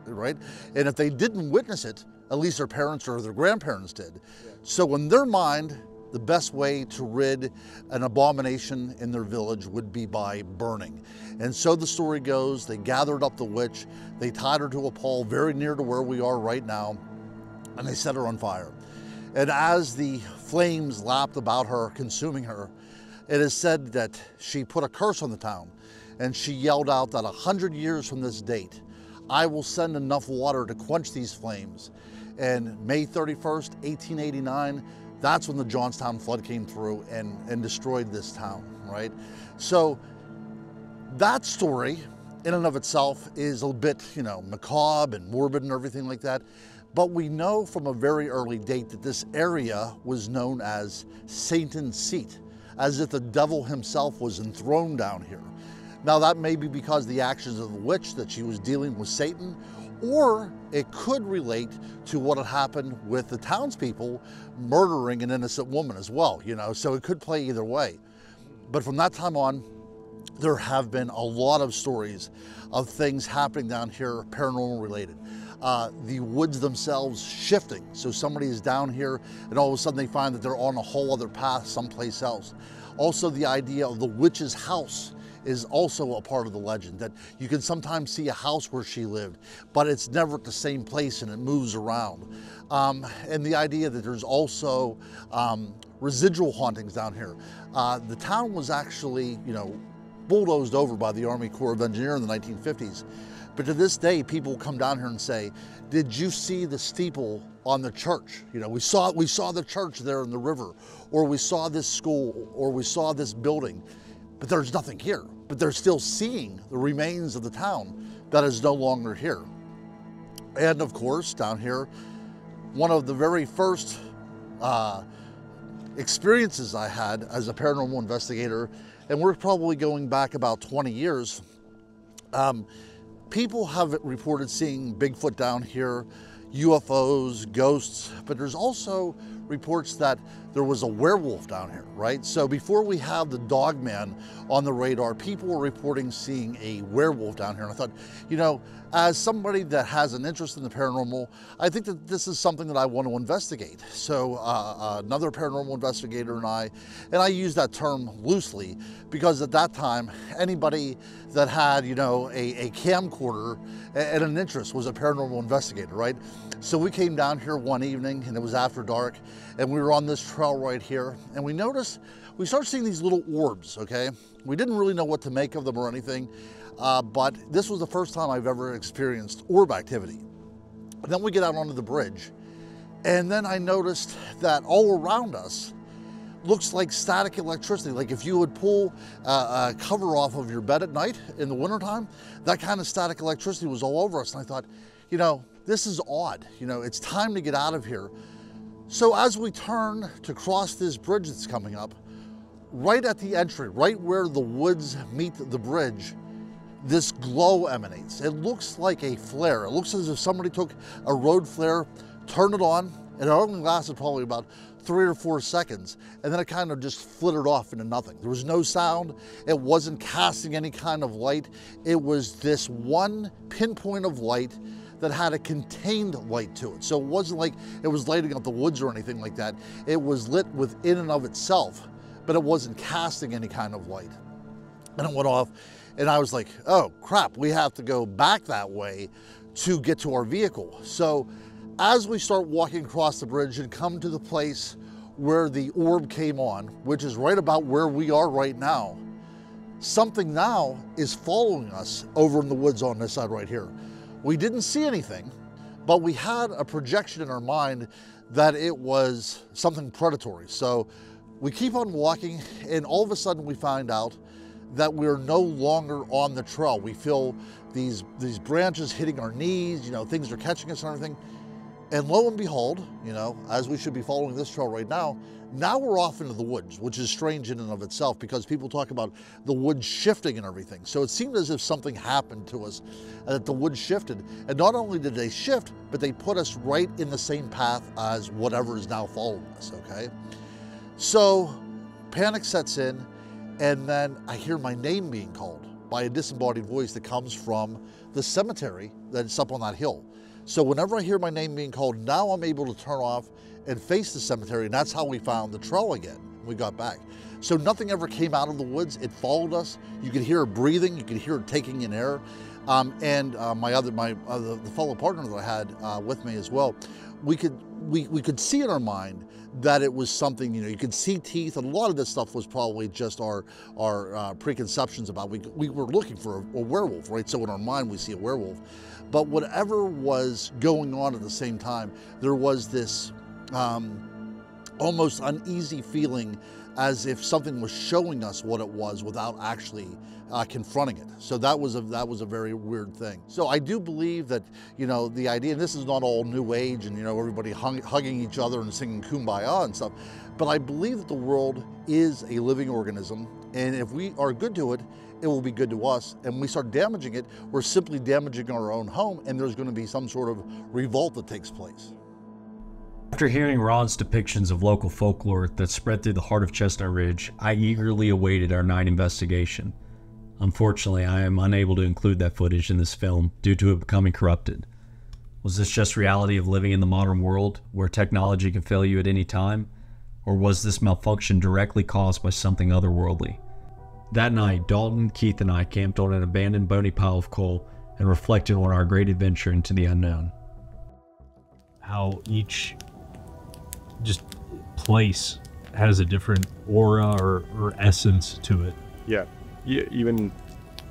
right? And if they didn't witness it, at least their parents or their grandparents did. So in their mind, the best way to rid an abomination in their village would be by burning. And so the story goes, they gathered up the witch, they tied her to a pole very near to where we are right now, and they set her on fire. And as the flames lapped about her, consuming her, it is said that she put a curse on the town, and she yelled out that 100 years from this date, I will send enough water to quench these flames. And May 31st, 1889, that's when the Johnstown flood came through and destroyed this town, right? So that story in and of itself is a bit, you know, macabre and morbid and everything like that. But we know from a very early date that this area was known as Satan's Seat, as if the devil himself was enthroned down here. Now that may be because of the actions of the witch, that she was dealing with Satan, or it could relate to what had happened with the townspeople murdering an innocent woman as well, you know, so it could play either way. But from that time on, there have been a lot of stories of things happening down here, paranormal related. The woods themselves shifting. So somebody is down here and all of a sudden they find that they're on a whole other path someplace else. Also the idea of the witch's house is also a part of the legend, that you can sometimes see a house where she lived, but it's never at the same place and it moves around. And the idea that there's also residual hauntings down here. The town was actually, you know, bulldozed over by the Army Corps of Engineers in the 1950s. But to this day, people come down here and say, did you see the steeple on the church? You know, we saw the church there in the river, or we saw this school, or we saw this building, but there's nothing here. But they're still seeing the remains of the town that is no longer here. And of course, down here, one of the very first experiences I had as a paranormal investigator, and we're probably going back about 20 years, people have reported seeing Bigfoot down here, UFOs, ghosts, but there's also reports that there was a werewolf down here, right? So before we have the Dogman on the radar, people were reporting seeing a werewolf down here. And I thought, you know, as somebody that has an interest in the paranormal, I think that this is something that I want to investigate. So another paranormal investigator and I use that term loosely because at that time, anybody that had, you know, a camcorder and an interest was a paranormal investigator, right? So we came down here one evening and it was after dark and we were on this trail right here, and we started seeing these little orbs, okay? We didn't really know what to make of them or anything, but this was the first time I've ever experienced orb activity. And then we get out onto the bridge, and then I noticed that all around us looks like static electricity. Like if you would pull a cover off of your bed at night in the wintertime, that kind of static electricity was all over us. And I thought, you know, this is odd. You know, it's time to get out of here. So as we turn to cross this bridge that's coming up, right at the entry, right where the woods meet the bridge, this glow emanates. It looks like a flare. It looks as if somebody took a road flare, turned it on, and it only lasted probably about 3 or 4 seconds, and then it kind of just flittered off into nothing. There was no sound. It wasn't casting any kind of light. It was this one pinpoint of light that had a contained light to it. So it wasn't like it was lighting up the woods or anything like that. It was lit within and of itself, but it wasn't casting any kind of light. And it went off, and I was like, oh crap, we have to go back that way to get to our vehicle. So as we start walking across the bridge and come to the place where the orb came on, which is right about where we are right now, something now is following us over in the woods on this side right here. We didn't see anything, but we had a projection in our mind that it was something predatory. So we keep on walking, and all of a sudden we find out that we're no longer on the trail. We feel these branches hitting our knees, you know, things are catching us and everything. And lo and behold, you know, as we should be following this trail right now we're off into the woods, which is strange in and of itself because people talk about the woods shifting and everything. So it seemed as if something happened to us, that the woods shifted. And not only did they shift, but they put us right in the same path as whatever is now following us, okay? So panic sets in, and then I hear my name being called by a disembodied voice that comes from the cemetery that's up on that hill. So whenever I hear my name being called, now I'm able to turn off and face the cemetery, and that's how we found the trail again. We got back. So nothing ever came out of the woods. It followed us. You could hear it breathing. You could hear it taking in air. The fellow partner that I had with me as well, we could see in our mind that it was something, you know, you could see teeth, and a lot of this stuff was probably just our preconceptions about, we were looking for a werewolf, right? So in our mind, we see a werewolf. But whatever was going on at the same time, there was this almost uneasy feeling as if something was showing us what it was without actually confronting it. So that was a very weird thing. So I do believe that, you know, the idea, and this is not all new age and, you know, everybody hugging each other and singing Kumbaya and stuff, but I believe that the world is a living organism, and if we are good to it, it will be good to us. And when we start damaging it, we're simply damaging our own home, and there's going to be some sort of revolt that takes place. After hearing Ron's depictions of local folklore that spread through the heart of Chestnut Ridge, I eagerly awaited our night investigation. Unfortunately, I am unable to include that footage in this film due to it becoming corrupted. Was this just reality of living in the modern world, where technology can fail you at any time? Or was this malfunction directly caused by something otherworldly? That night, Dalton, Keith, and I camped on an abandoned bony pile of coal and reflected on our great adventure into the unknown. How each just place has a different aura or essence to it. Yeah, even,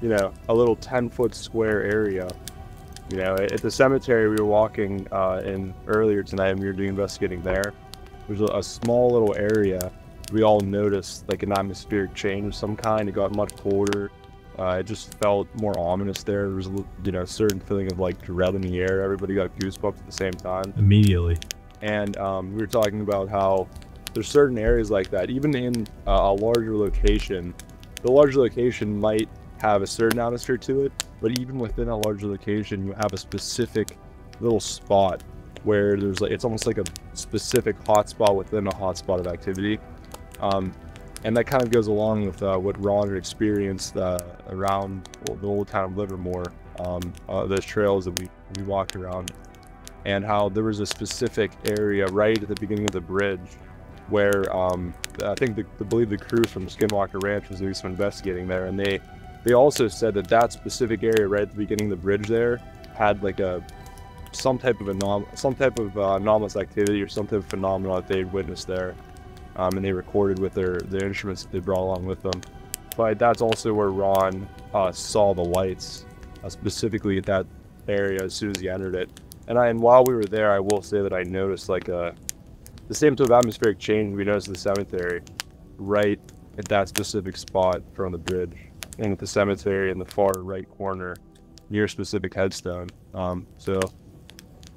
you know, a little 10-foot square area. You know, at the cemetery we were walking in earlier tonight, and we were doing investigating there. There's a small little area. We all noticed like an atmospheric change of some kind. It got much colder. It just felt more ominous there. There was, you know, a certain feeling of like dread in the air. Everybody got goosebumps at the same time. Immediately. And we were talking about how there's certain areas like that, even in a larger location. The larger location might have a certain atmosphere to it, but even within a larger location, you have a specific little spot where there's like, it's almost like a specific hotspot within a hotspot of activity. And that kind of goes along with what Ron had experienced around the old town of Livermore, those trails that we walked around, and how there was a specific area right at the beginning of the bridge where I think I believe the crew from Skinwalker Ranch was doing some investigating there, and they also said that specific area right at the beginning of the bridge there had like some type of anomalous activity or some type of phenomenon that they had witnessed there. and they recorded with their instruments that they brought along with them. But that's also where Ron saw the lights, specifically at that area as soon as he entered it. And while we were there, I will say that I noticed like the same type of atmospheric change we noticed in the cemetery, right at that specific spot from the bridge, and with the cemetery in the far right corner near a specific headstone. So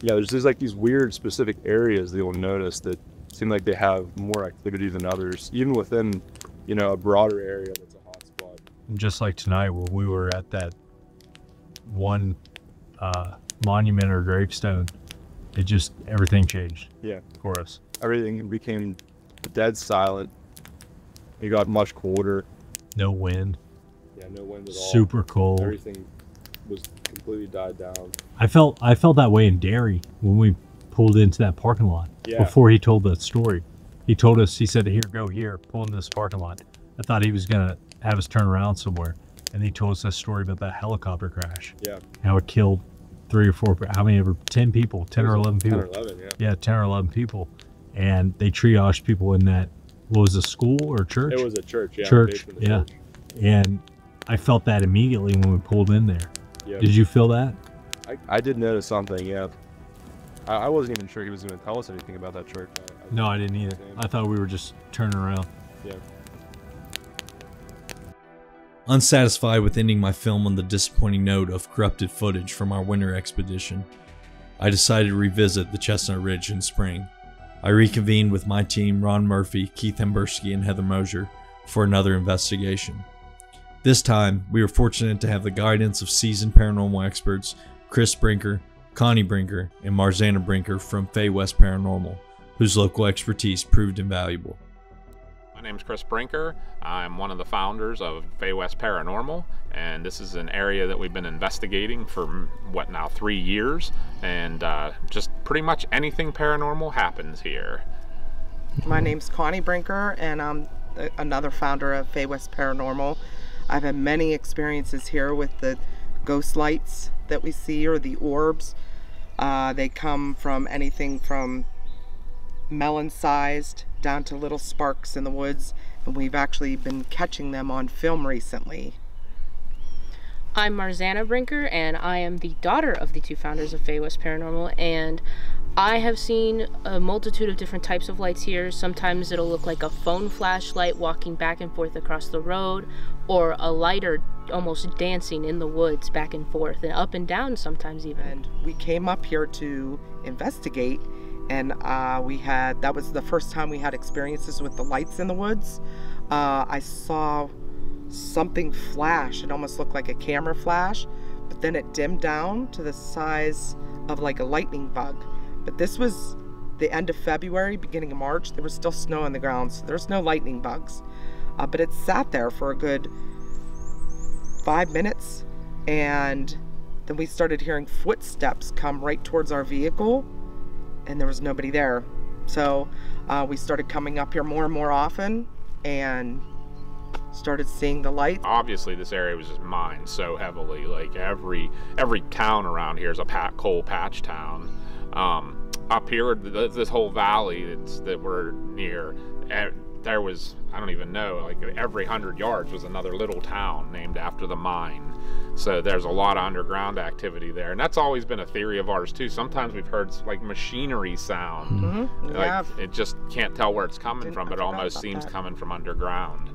yeah, there's like these weird specific areas that you'll notice that seem like they have more activity than others, even within, you know, a broader area that's a hot spot. And just like tonight, when we were at that one monument or gravestone, it just, everything changed. Yeah, for us. Everything became dead silent. It got much colder. No wind. Yeah, no wind at all. Super cold. Everything was completely died down. I felt that way in Derry when we pulled into that parking lot. Yeah. Before he told that story, he told us, he said, "Here, go here, pull in this parking lot." I thought he was gonna have us turn around somewhere, and he told us that story about that helicopter crash. Yeah. How it killed 3 or 4, how many ever, 10 people, 10 or 11 people. 10 or 11, yeah. Yeah, 10 or 11 people, and they triaged people in that. What was it, a school or a church? It was a church. Yeah. Church. Yeah. Church. And I felt that immediately when we pulled in there. Yep. Did you feel that? I did notice something, yeah. I wasn't even sure he was going to tell us anything about that church. No, I didn't either. I thought we were just turning around. Yeah. Unsatisfied with ending my film on the disappointing note of corrupted footage from our winter expedition, I decided to revisit the Chestnut Ridge in spring. I reconvened with my team, Ron Murphy, Keith Hembersky, and Heather Mosier, for another investigation. This time, we were fortunate to have the guidance of seasoned paranormal experts Chris Brinker, Connie Brinker, and Marzana Brinker from Fay West Paranormal, whose local expertise proved invaluable. My name's Chris Brinker. I'm one of the founders of Fay West Paranormal, and this is an area that we've been investigating for, what now, 3 years, and just pretty much anything paranormal happens here. My name's Connie Brinker, and I'm another founder of Fay West Paranormal. I've had many experiences here with the ghost lights that we see, or the orbs. They come from anything from melon-sized down to little sparks in the woods, and we've actually been catching them on film recently. I'm Marzana Brinker, and I am the daughter of the two founders of Fay West Paranormal, and I have seen a multitude of different types of lights here. Sometimes it'll look like a phone flashlight walking back and forth across the road, or a lighter almost dancing in the woods back and forth and up and down sometimes even. And we came up here to investigate, and that was the first time we had experiences with the lights in the woods. I saw something flash. It almost looked like a camera flash, but then it dimmed down to the size of like a lightning bug. But this was the end of February, beginning of March. There was still snow on the ground, so there's no lightning bugs. But it sat there for a good 5 minutes, and then we started hearing footsteps come right towards our vehicle, and there was nobody there. So we started coming up here more and more often and started seeing the light. Obviously this area was just mined so heavily. Like every town around here is a coal patch town. Up here, this whole valley that we're near, there was, I don't even know, like every 100 yards was another little town named after the mine. So there's a lot of underground activity there, and that's always been a theory of ours too. Sometimes we've heard like machinery sound. Mm-hmm. Like Yeah. it just can't tell where it's coming from, but it almost seems coming from underground.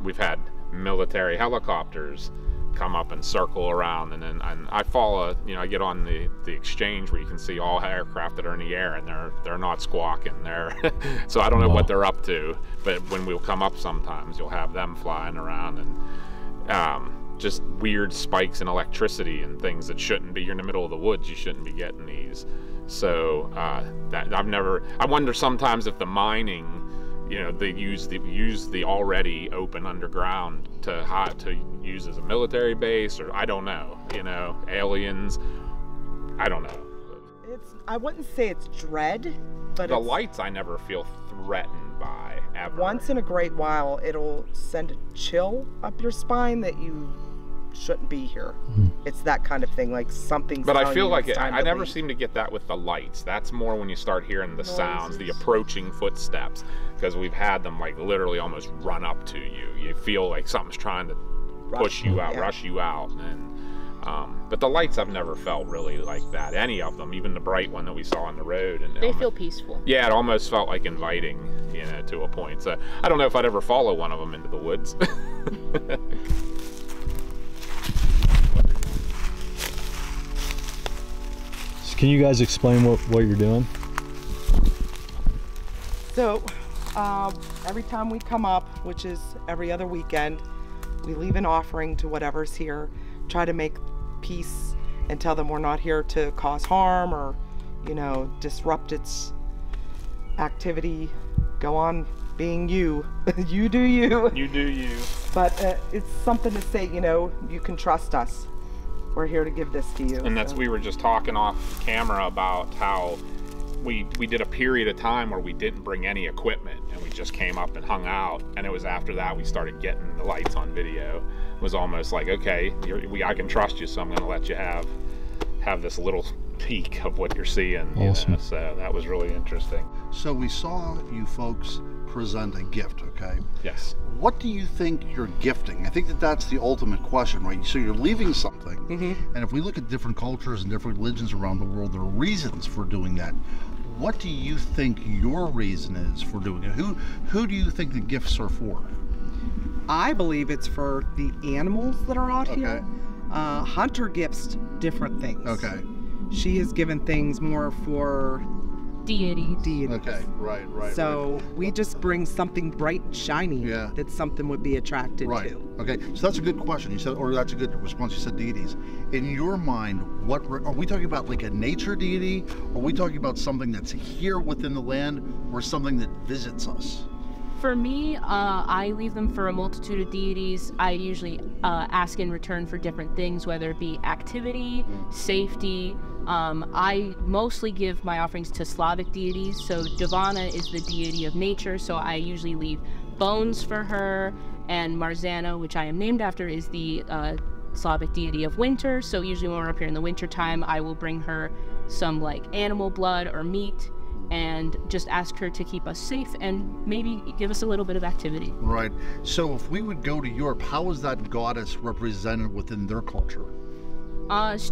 We've had military helicopters come up and circle around, and then I follow, I get on the exchange where you can see all aircraft that are in the air, and they're not squawking. So I don't know what they're up to, but when we'll come up sometimes you'll have them flying around, and just weird spikes in electricity and things that shouldn't be. You're in the middle of the woods, you shouldn't be getting these. So I wonder sometimes if the mining, they use the already open underground to use as a military base, or I don't know, aliens, I don't know. I wouldn't say it's dread, but the lights I never feel threatened by, ever. Once in a great while, it'll send a chill up your spine that you shouldn't be here. It's that kind of thing, like something's But I telling feel you like it's time I to never leave. seem to get that with the lights. That's more when you start hearing the sounds, the approaching footsteps, because we've had them like literally almost run up to you. You feel like something's trying to push you out, rush you out. And but the lights I've never felt really like that. Any of them, even the bright one that we saw on the road. And They feel peaceful. yeah, it almost felt like inviting, you know, to a point. So I don't know if I'd ever follow one of them into the woods. Can you guys explain what you're doing? So every time we come up, which is every other weekend, we leave an offering to whatever's here, try to make peace and tell them we're not here to cause harm or, you know, disrupt its activity. Go on being you. You do you. You do you. But it's something to say, you know, you can trust us. We're here to give this to you. And that's, we were just talking off camera about how we did a period of time where we didn't bring any equipment and we just came up and hung out. And it was after that we started getting the lights on video. It was almost like, okay, I can trust you, so I'm going to let you have this little peek of what you're seeing. Awesome. You know? So that was really interesting. So we saw you folks present a gift, okay? Yes. What do you think you're gifting? I think that's the ultimate question, right? So you're leaving something, and if we look at different cultures and different religions around the world, there are reasons for doing that. What do you think your reason is for doing it? Who do you think the gifts are for? I believe it's for the animals that are out here. Hunter gifts different things. Okay. She has given things more for deities. Okay, right. So we just bring something bright and shiny that something would be attracted to. Okay, so that's a good question. You said, or that's a good response. You said deities. In your mind, what are we talking about? Like a nature deity? Or are we talking about something that's here within the land, or something that visits us? For me, I leave them for a multitude of deities. I usually ask in return for different things, whether it be activity, safety. I mostly give my offerings to Slavic deities. So Divana is the deity of nature, so I usually leave bones for her. And Marzana, which I am named after, is the Slavic deity of winter. So usually when we're up here in the winter time, I will bring her some like animal blood or meat, and just ask her to keep us safe and maybe give us a little bit of activity. Right. So if we would go to Europe, how is that goddess represented within their culture?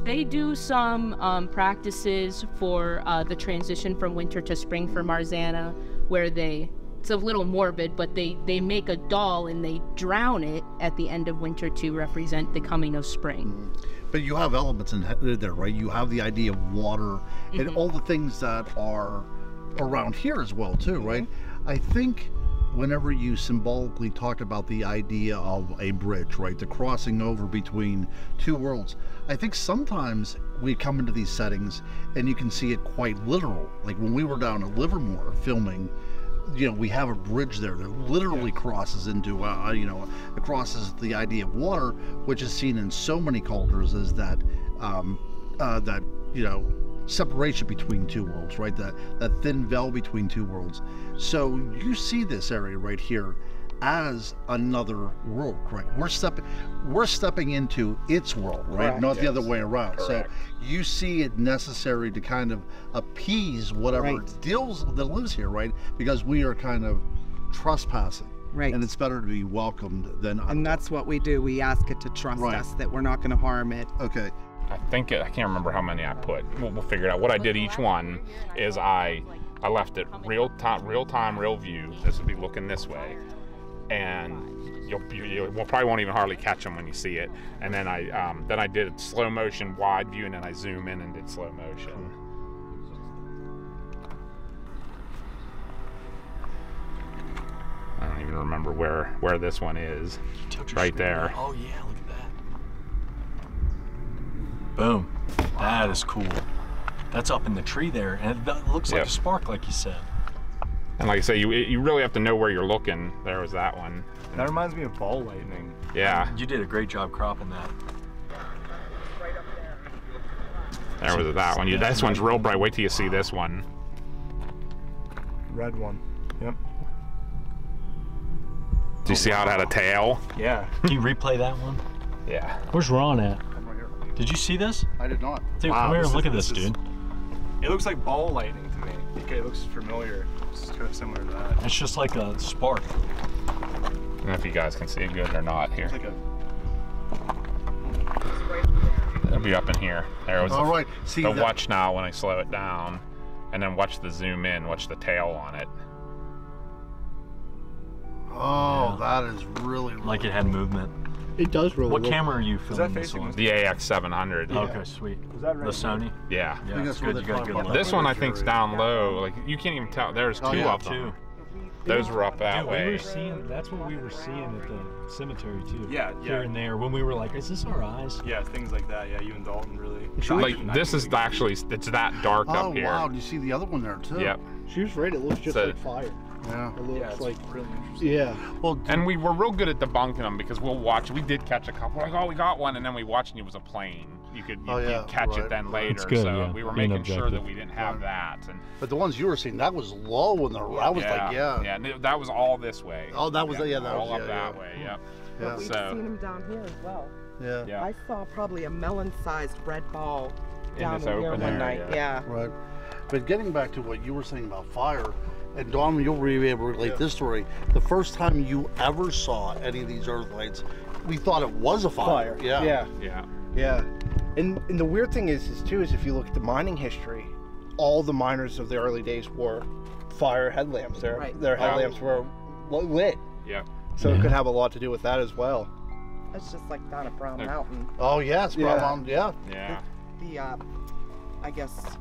They do some practices for the transition from winter to spring for Marzana, where it's a little morbid, but they make a doll and they drown it at the end of winter to represent the coming of spring. But you have elements in there, right? You have the idea of water and all the things that are around here as well too, right? I think whenever you symbolically talked about the idea of a bridge, right, the crossing over between two worlds, I think sometimes we come into these settings and you can see it quite literal. Like when we were down at Livermore filming, you know, we have a bridge there that literally crosses into, you know, it crosses the idea of water, which is seen in so many cultures as that, you know, separation between two worlds, right? That thin veil between two worlds. So you see this area right here as another world, correct? We're stepping into its world, right? Correct. Not the other way around. Correct. So you see it necessary to kind of appease whatever deals that lives here, right? Because we are kind of trespassing. Right. And it's better to be welcomed than And that's what we do. We ask it to trust us that we're not going to harm it. Okay. I think I can't remember how many I put. We'll figure it out. What I did each one is I left it real time, real view. This would be looking this way, and you probably won't even hardly catch them when you see it. And then I did slow motion wide view, and then I zoom in and did slow motion. I don't even remember where this one is. It's right there. Oh yeah, look at that. Boom. That is cool. That's up in the tree there, and it looks like a spark, like you said. And like I say, you really have to know where you're looking. There was that one. That reminds me of ball lightning. Yeah. You did a great job cropping that. There was that one. This one's real bright. Wait till you see this one. Red one. Yep. Do you see how it had a tail? Yeah. Can you replay that one? Yeah. Where's Ron at? I'm right here. Did you see this? I did not. Dude, come here and look at this, dude. It looks like ball lightning to me. Okay, it looks familiar. It's kind of similar to that. It's just like a spark. I don't know if you guys can see it good or not here. Like It'll be up in here. There was All right. See the that? watch now when I slow it down, and then watch the zoom in, watch the tail on it. Oh, that is really like it had movement. It does really. What look. camera are you filming this on? The AX700. Yeah. Okay, sweet. Is that the right Sony? Yeah. Yeah, it's good. You got good light. This one I think's down low. Like you can't even tell. There's two of them. Those were up that way. We were seeing. That's what we were seeing at the cemetery too. Yeah, Here and there when we were like, is this our eyes? Yeah, things like that. Yeah, you and Dalton really. Like this is actually it's that dark up here. Oh wow! Do you see the other one there too? Yep. She was right. It looks just So- like fire. Yeah. It looks it's like really interesting. yeah. Well, and we were real good at debunking them because we'll watch. We did catch a couple. Like, oh, we got one, and then we watched, and it was a plane. You could you'd catch it then later. It's good, so yeah. we were Being making sure that objective. we didn't have that. And But the ones you were seeing, that was low in the. I was like, yeah. Yeah, that was all this way. Oh, that was that all was up that way. Yep. Yeah. We've So- seen them down here as well. Yeah. I saw probably a melon-sized red ball In down this in here open one area. night. Yeah. Right. But getting back to what you were saying about fire, and Dawn, you'll be able to relate this story. The first time you ever saw any of these earth lights, we thought it was a fire. Yeah. Yeah. Yeah. Yeah. And the weird thing is too, is if you look at the mining history, all the miners of the early days wore fire headlamps. Their headlamps were lit. Yeah. So it could have a lot to do with that as well. It's just like down at Brown Mountain. Oh yes, Brown Mountain. Yeah. Yeah. The I guess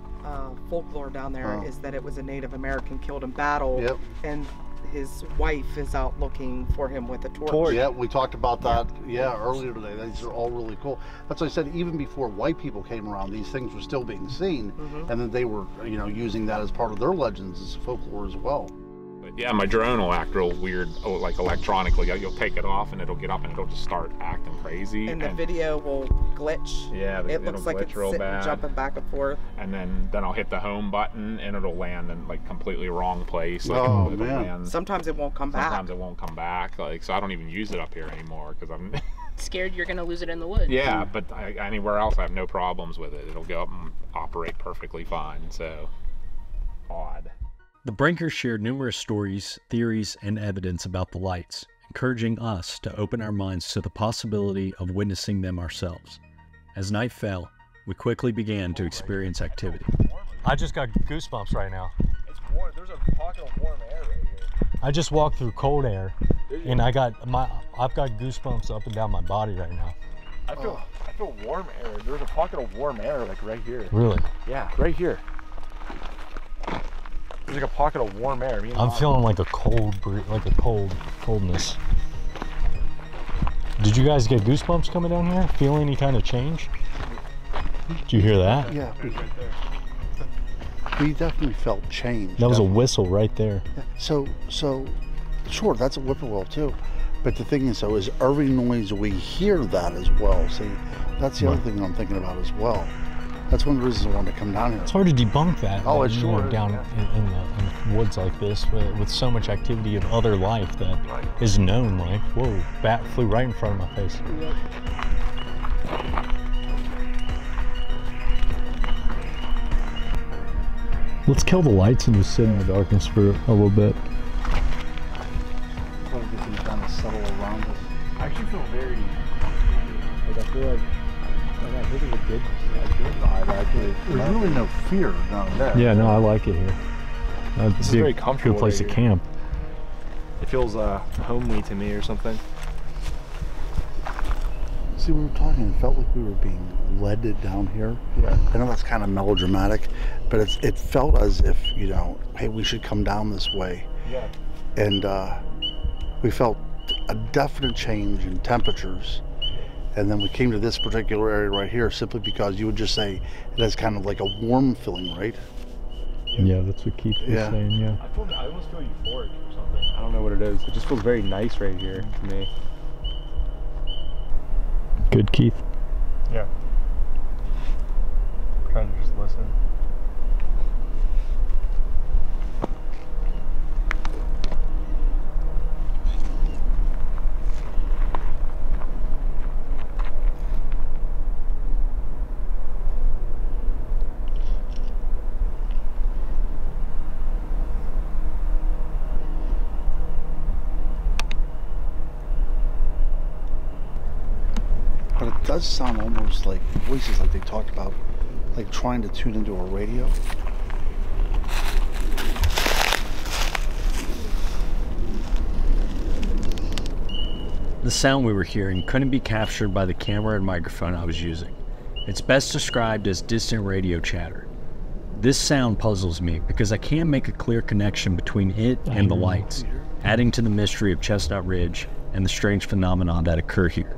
folklore down there is that it was a Native American killed in battle. Yep. And his wife is out looking for him with a torch. Yeah, we talked about that. Yeah, earlier today. These are all really cool. That's what I said. Even before white people came around, these things were still being seen, and then they were, using that as part of their legends as folklore as well. But yeah, my drone will act real weird, like electronically. You'll take it off and it'll get up and it'll just start acting crazy. And the video will glitch. Yeah, it looks like it's real sitting, bad. jumping back and forth. And then I'll hit the home button and it'll land in like completely wrong place. Like Oh, it'll man. land- Sometimes it won't come back. Sometimes it won't come back. Like so, I don't even use it up here anymore because I'm. Scared you're gonna lose it in the woods. Yeah, but anywhere else I have no problems with it. It'll go up and operate perfectly fine. So odd. The Brinkers shared numerous stories, theories, and evidence about the lights, encouraging us to open our minds to the possibility of witnessing them ourselves. As night fell, we quickly began to experience activity. I just got goosebumps right now. It's warm. There's a pocket of warm air right here. I just walked through cold air, and I've got goosebumps up and down my body right now. I feel warm air. There's a pocket of warm air like right here. Really? Yeah, right here. There's like a pocket of warm air. I'm feeling like a coldness. Did you guys get goosebumps coming down here? Feel any kind of change? Did you hear that? Yeah. We definitely felt change. That was a whistle right there. So sure, that's a whippoorwill too. But the thing is, though, is every noise we hear that as well. See, that's the other thing I'm thinking about as well. That's one of the reasons I wanted to come down here. It's hard to debunk that. Oh, that, it's you know, sure. down in the woods like this, with so much activity of other life that is known. Like, whoa, bat flew right in front of my face. Let's kill the lights and just sit in the darkness for a little bit. Try to get them kind of settle around us. I actually feel very. Like I feel like I think it's a good vibe actually. There's really no fear down there. Yeah, no, I like it here. This is very comfortable. Good place right to here. camp. It feels homely to me or something. See, we were talking, it felt like we were being led down here. Yeah. I know that's kind of melodramatic, but it felt as if, hey, we should come down this way. Yeah. And we felt a definite change in temperatures. And then we came to this particular area right here simply because you would just say it has kind of like a warm feeling, right? Yeah, that's what Keith was saying, yeah. I almost feel euphoric or something. I don't know what it is. It just feels very nice right here to me. Good, Keith. Yeah. I'm trying to just listen. does sound almost like voices, like they talked about, like trying to tune into a radio. The sound we were hearing couldn't be captured by the camera and microphone I was using. It's best described as distant radio chatter. This sound puzzles me because I can't make a clear connection between it and the lights, adding to the mystery of Chestnut Ridge and the strange phenomena that occur here.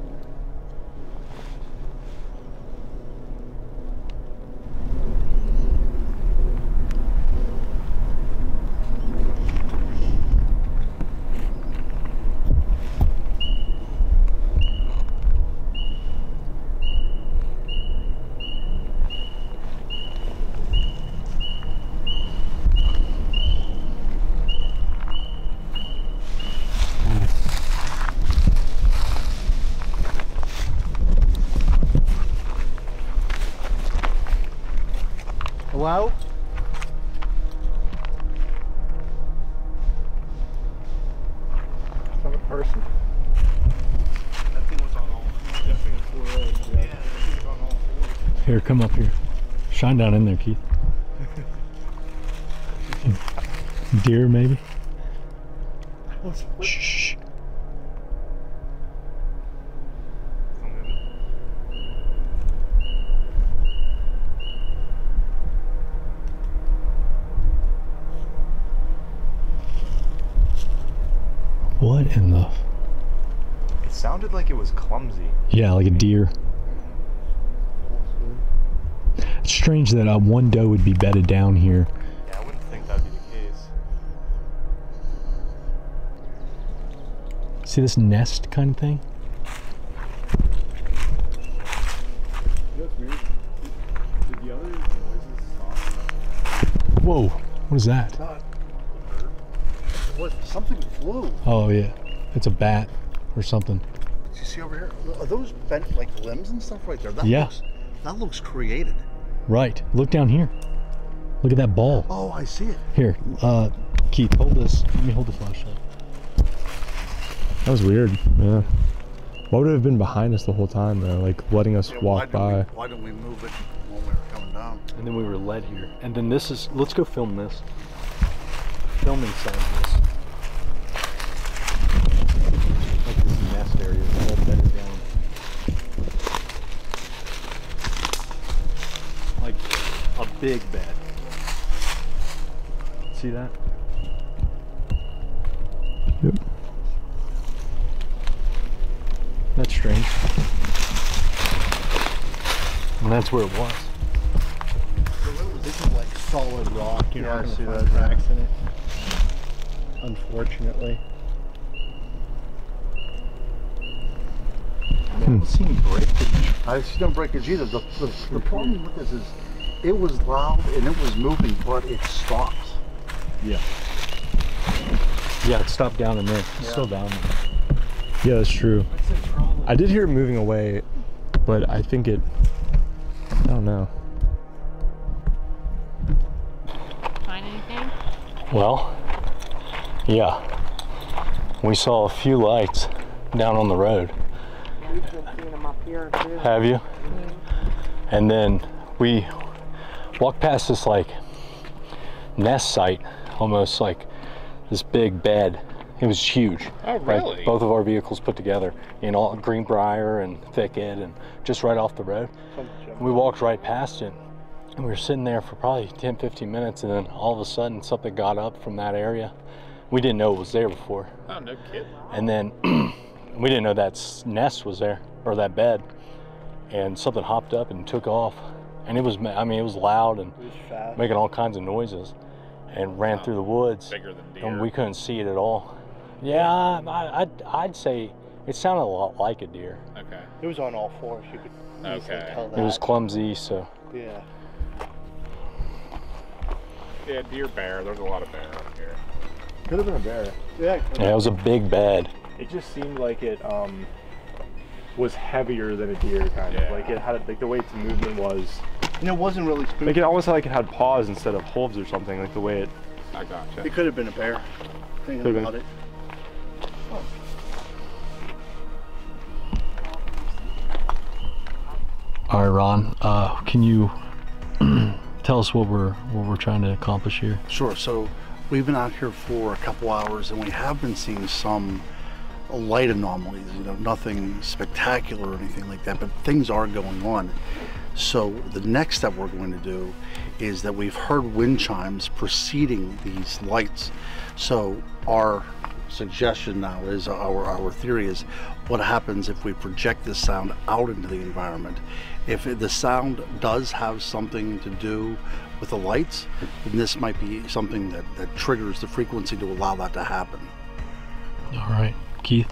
Hello? It's not a person. That thing was on all. That thing was 4 legs. Yeah, that thing was on all 4. Here, come up here. Shine down in there, Keith. Deer, maybe? Shh. What in the... It sounded like it was clumsy. Yeah, like a deer. It's strange that one doe would be bedded down here. Yeah, I wouldn't think that'd be the case. See this nest kind of thing? You know what's weird? Did the other noises stop? Whoa, what is that? What? Something flew. Oh yeah, it's a bat or something. Did you see over here? Are those bent like limbs and stuff right there? Yeah. That looks created. Right, look down here. Look at that ball. Oh, I see it. Here, Keith, hold this. Let me hold the flashlight. That was weird, yeah. What would it have been behind us the whole time though? Like letting us walk by. Why didn't we move it when we were coming down? And then we were led here. And then this is, let's go film this. Filming sound this. Like this nest area, all bedded down. Like a big bed. See that? Yep. That's strange. And that's where it was. This is like solid rock. You're not gonna see that cracks in it. Unfortunately. I haven't seen breakage. I see no breakage either. The problem with this is it was loud and it was moving, but it stopped. Yeah. Yeah, it stopped down in there. It's still down there. Yeah, that's true. I did hear it moving away, but I think it, I don't know. Find anything? Well, yeah. We saw a few lights down on the road. Yeah, we've been seeing them up here too. Have you? And then we walked past this like nest site, almost like this big bed. It was huge. Oh, really? Right? Both of our vehicles put together in all greenbrier and thicket and just right off the road. We walked right past it and we were sitting there for probably 10-15 minutes, and then all of a sudden something got up from that area. We didn't know it was there before. Oh, no kidding. And then we didn't know that nest was there, or that bed, and something hopped up and took off. And it was, I mean, it was loud and making all kinds of noises, and ran through the woods. Bigger than deer. And we couldn't see it at all. Yeah, I'd say it sounded a lot like a deer. Okay. It was on all fours. You could easily tell that. It was clumsy, so. Yeah. Yeah, deer, bear. There's a lot of bear up here. Could have been a bear. Yeah. Yeah, it was a big bed. It just seemed like it was heavier than a deer, kind of. Like it had, like the way its movement was. And it wasn't really spooky. Like it almost like it had paws instead of hooves or something. Like the way it. I gotcha. It could have been a bear. Thinking Could've about been. it. All right, Ron. Can you tell us what we're trying to accomplish here? Sure. So we've been out here for a couple hours, and we have been seeing some light anomalies. You know, nothing spectacular or anything like that, but things are going on. So the next step we're going to do is that we've heard wind chimes preceding these lights. So our suggestion now is, our theory is, what happens if we project this sound out into the environment? If the sound does have something to do with the lights, then this might be something that triggers the frequency to allow that to happen. All right, Keith.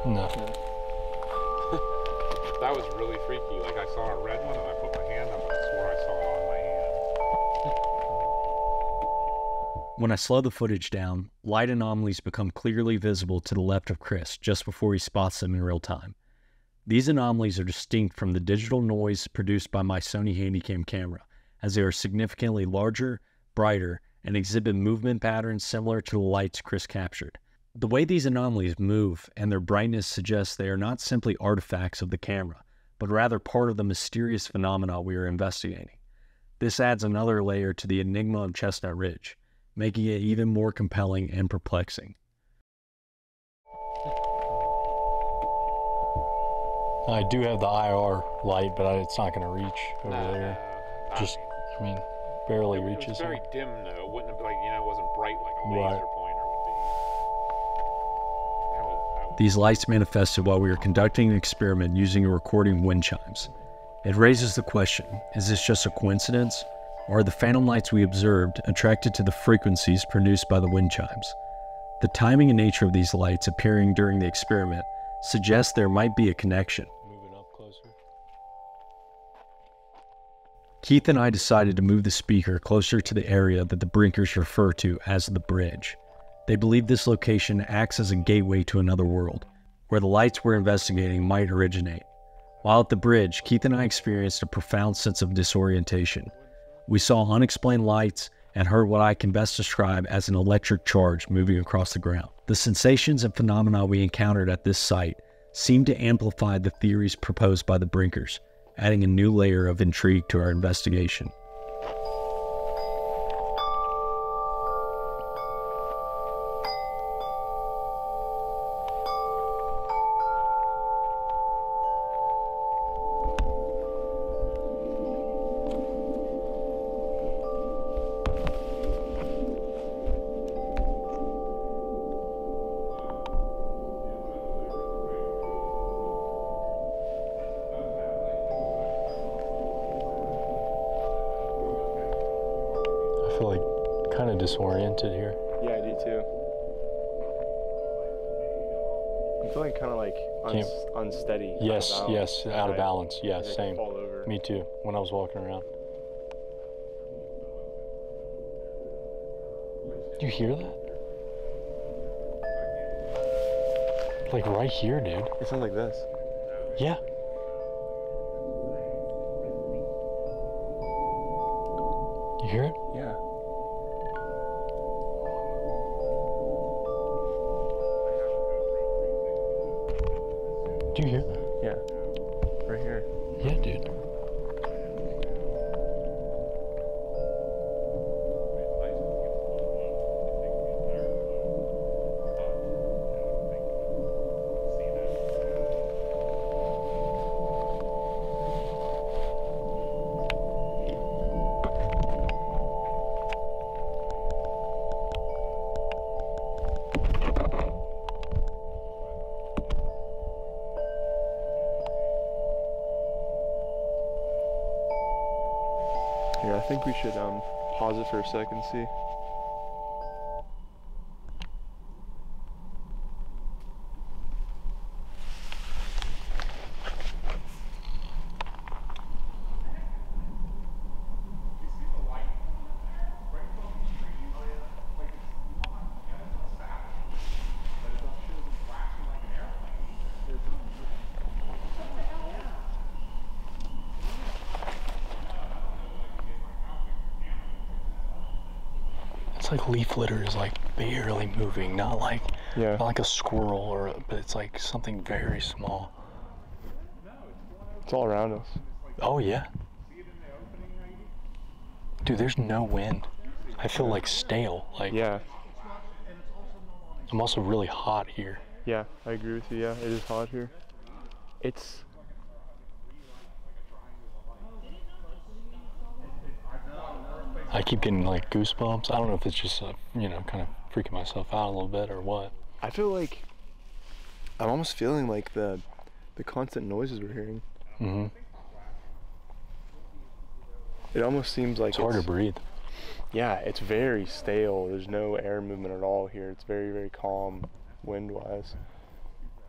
No. That was really freaky. Like, I saw a red one and I put my hand up and I swore I saw it on my hand. When I slow the footage down, light anomalies become clearly visible to the left of Chris just before he spots them in real time. These anomalies are distinct from the digital noise produced by my Sony Handycam camera, as they are significantly larger, brighter, and exhibit movement patterns similar to the lights Chris captured. The way these anomalies move and their brightness suggests they are not simply artifacts of the camera, but rather part of the mysterious phenomena we are investigating. This adds another layer to the enigma of Chestnut Ridge, making it even more compelling and perplexing. I do have the IR light, but it's not going to reach over there. Just, I mean, barely reaches. It was very dim, though. It wouldn't have, like, it wasn't bright like a laser pointer would be. These lights manifested while we were conducting an experiment using and recording wind chimes. It raises the question, is this just a coincidence? Or are the phantom lights we observed attracted to the frequencies produced by the wind chimes? The timing and nature of these lights appearing during the experiment suggests there might be a connection. Moving up closer. Keith and I decided to move the speaker closer to the area that the Brinkers refer to as the bridge. They believe this location acts as a gateway to another world, where the lights we're investigating might originate. While at the bridge, Keith and I experienced a profound sense of disorientation. We saw unexplained lights and heard what I can best describe as an electric charge moving across the ground. The sensations and phenomena we encountered at this site seemed to amplify the theories proposed by the Brinkers, adding a new layer of intrigue to our investigation. I feel like kind of disoriented here. Yeah, I do too. I'm feeling kind of like unsteady. Yes, out of balance. Yeah, like same. Fall over. Me too, when I was walking around. Do you hear that? Like right here, dude. It sounds like this. Yeah. You hear it? Yeah. Do you hear that? Yeah. Right here. Yeah, dude. Here, I think we should pause it for a second, see. Like leaf litter is like barely moving, not like not like a squirrel but it's like something very small. It's all around us. Oh yeah. Dude, there's no wind. I feel like stale. Like yeah. I'm also really hot here. Yeah, I agree with you. Yeah, it is hot here. It's I keep getting like goosebumps. I don't know if it's just, you know, kind of freaking myself out a little bit or what. I feel like I'm almost feeling like the constant noises we're hearing. Mm-hmm. It almost seems like it's hard to breathe. Yeah, it's very stale. There's no air movement at all here. It's very, very calm wind-wise.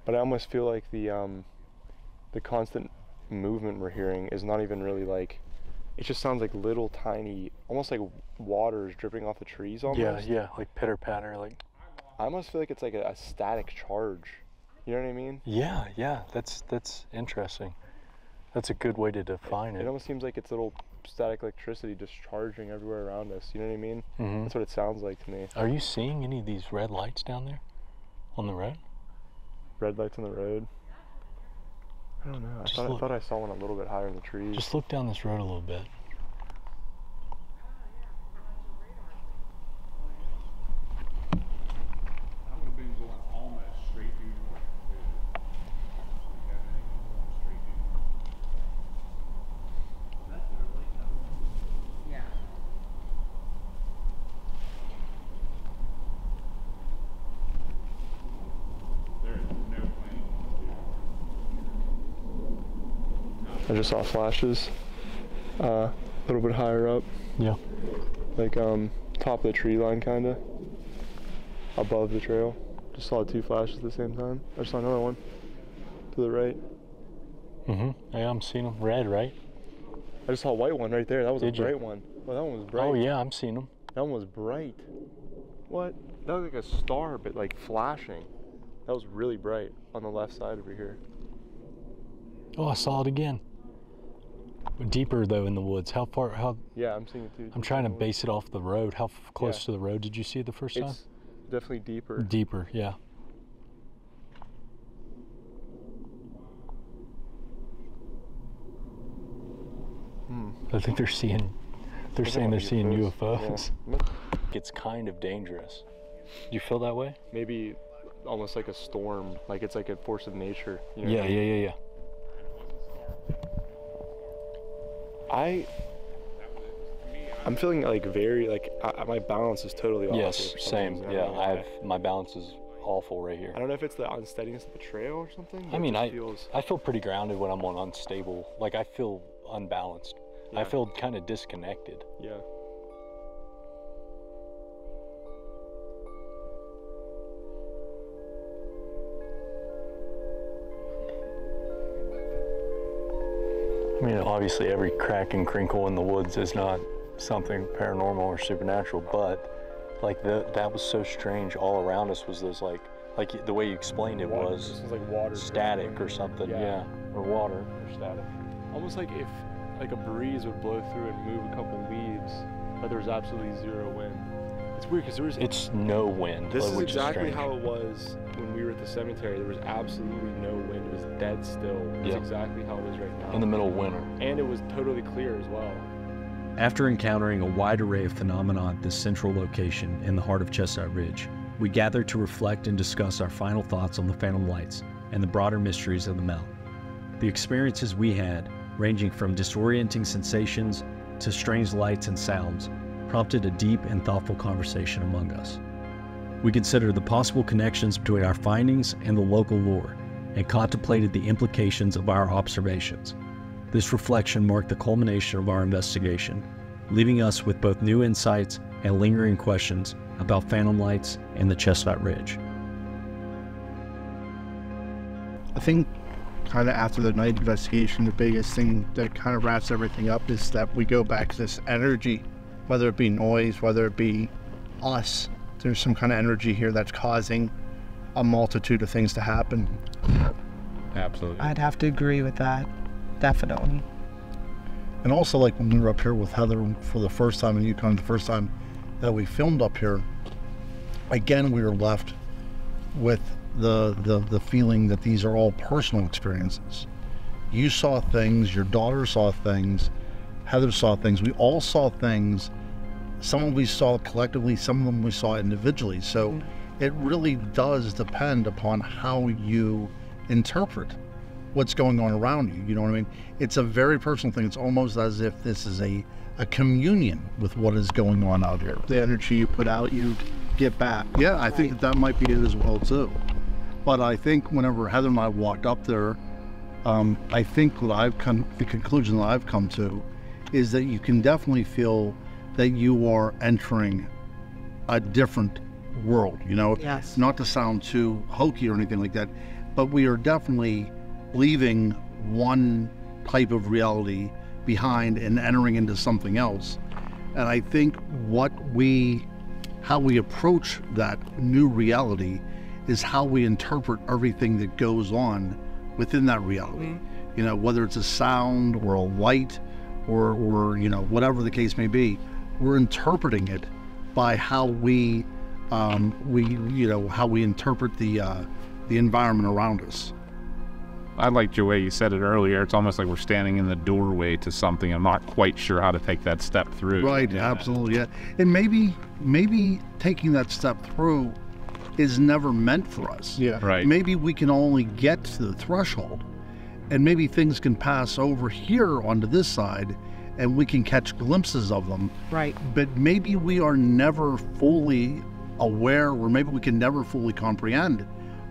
But I almost feel like the constant movement we're hearing is not even really like. It just sounds like little tiny, almost like water is dripping off the trees almost. Yeah, like pitter patter, like. I almost feel like it's like a static charge. You know what I mean? Yeah, that's interesting. That's a good way to define it. It almost seems like it's little static electricity just charging everywhere around us. You know what I mean? Mm-hmm. That's what it sounds like to me. Are you seeing any of these red lights down there on the road? Red lights on the road? I don't know. I thought I saw one a little bit higher in the trees. Just look down this road a little bit. I just saw flashes a little bit higher up. Yeah. Like top of the tree line kinda. Above the trail. Just saw 2 flashes at the same time. I just saw another one to the right. Mm-hmm. Yeah, I'm seeing them. Red, right? I just saw a white one right there. That was a bright one. Oh, that one was bright. Oh yeah, I'm seeing them. That one was bright. What? That was like a star, but like flashing. That was really bright on the left side over here. Oh, I saw it again. Deeper though in the woods. How far? Yeah, I'm seeing it too. I'm trying to base it off the road. How close to the road did you see it the first time? It's definitely deeper. Deeper, yeah. I think they're saying they're seeing UFOs. Yeah. It's kind of dangerous. Do you feel that way? Maybe almost like a storm, like it's like a force of nature. You know Yeah, what I mean? yeah. I'm feeling like very like my balance is totally off. Yes, same. Yeah, my balance is awful right here. I don't know if it's the unsteadiness of the trail or something. I mean, I feel pretty grounded when I'm on unstable. Like I feel unbalanced. Yeah. I feel kind of disconnected. Yeah. I mean, obviously every crack and crinkle in the woods is not something paranormal or supernatural, but like that was so strange. All around us was those like the way you explained it was like water static or something. Yeah, or water or static. Almost like if like a breeze would blow through and move a couple leaves, but there was absolutely zero wind. It's weird because it's no wind. This is exactly how it was when we were at the cemetery. There was absolutely no wind. It was dead still. It's exactly how it is right now. In the middle of winter. And it was totally clear as well. After encountering a wide array of phenomena at this central location in the heart of Chestnut Ridge, we gathered to reflect and discuss our final thoughts on the phantom lights and the broader mysteries of the mountain. The experiences we had, ranging from disorienting sensations to strange lights and sounds, prompted a deep and thoughtful conversation among us. We considered the possible connections between our findings and the local lore, and contemplated the implications of our observations. This reflection marked the culmination of our investigation, leaving us with both new insights and lingering questions about phantom lights and the Chestnut Ridge. I think kind of after the night investigation, the biggest thing that kind of wraps everything up is that we go back to this energy, whether it be noise, whether it be us. There's some kind of energy here that's causing a multitude of things to happen. Absolutely. I'd have to agree with that, definitely. And also, like when we were up here with Heather for the first time in Yukon, the first time that we filmed up here, again we were left with the feeling that these are all personal experiences. You saw things, your daughter saw things, Heather saw things, we all saw things. Some of them we saw collectively, some of them we saw individually. So it really does depend upon how you interpret what's going on around you. You know what I mean? It's a very personal thing. It's almost as if this is a communion with what is going on out here. The energy you put out, you get back. Yeah, I think that might be it as well too. But I think whenever Heather and I walked up there, I think the conclusion that I've come to is that you can definitely feel that you are entering a different world, you know? Yes. Not to sound too hokey or anything like that, but we are definitely leaving one type of reality behind and entering into something else. And I think how we approach that new reality is how we interpret everything that goes on within that reality. You know, whether it's a sound or a light or you know, whatever the case may be, we're interpreting it by how we interpret the environment around us. I liked your way you said it earlier. It's almost like we're standing in the doorway to something. I'm not quite sure how to take that step through. Right, yeah. Absolutely, yeah. And maybe taking that step through is never meant for us. Yeah. Right. Maybe we can only get to the threshold, and maybe things can pass over here onto this side, and we can catch glimpses of them. Right. But maybe we are never fully aware, or maybe we can never fully comprehend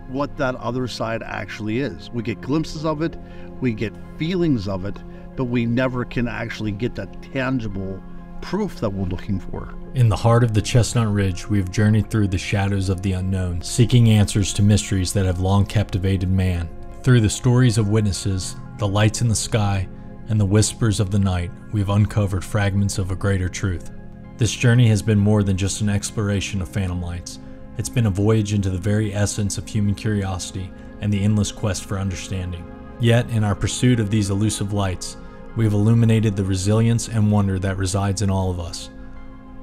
what that other side actually is. We get glimpses of it, we get feelings of it, but we never can actually get that tangible proof that we're looking for. In the heart of the Chestnut Ridge, we have journeyed through the shadows of the unknown, seeking answers to mysteries that have long captivated man. Through the stories of witnesses, the lights in the sky, and the whispers of the night, we have uncovered fragments of a greater truth. This journey has been more than just an exploration of phantom lights. It's been a voyage into the very essence of human curiosity and the endless quest for understanding. Yet, in our pursuit of these elusive lights, we have illuminated the resilience and wonder that resides in all of us.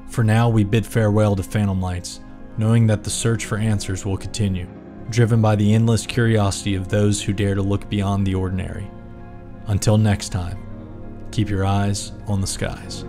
For now, we bid farewell to phantom lights, knowing that the search for answers will continue, driven by the endless curiosity of those who dare to look beyond the ordinary. Until next time, keep your eyes on the skies.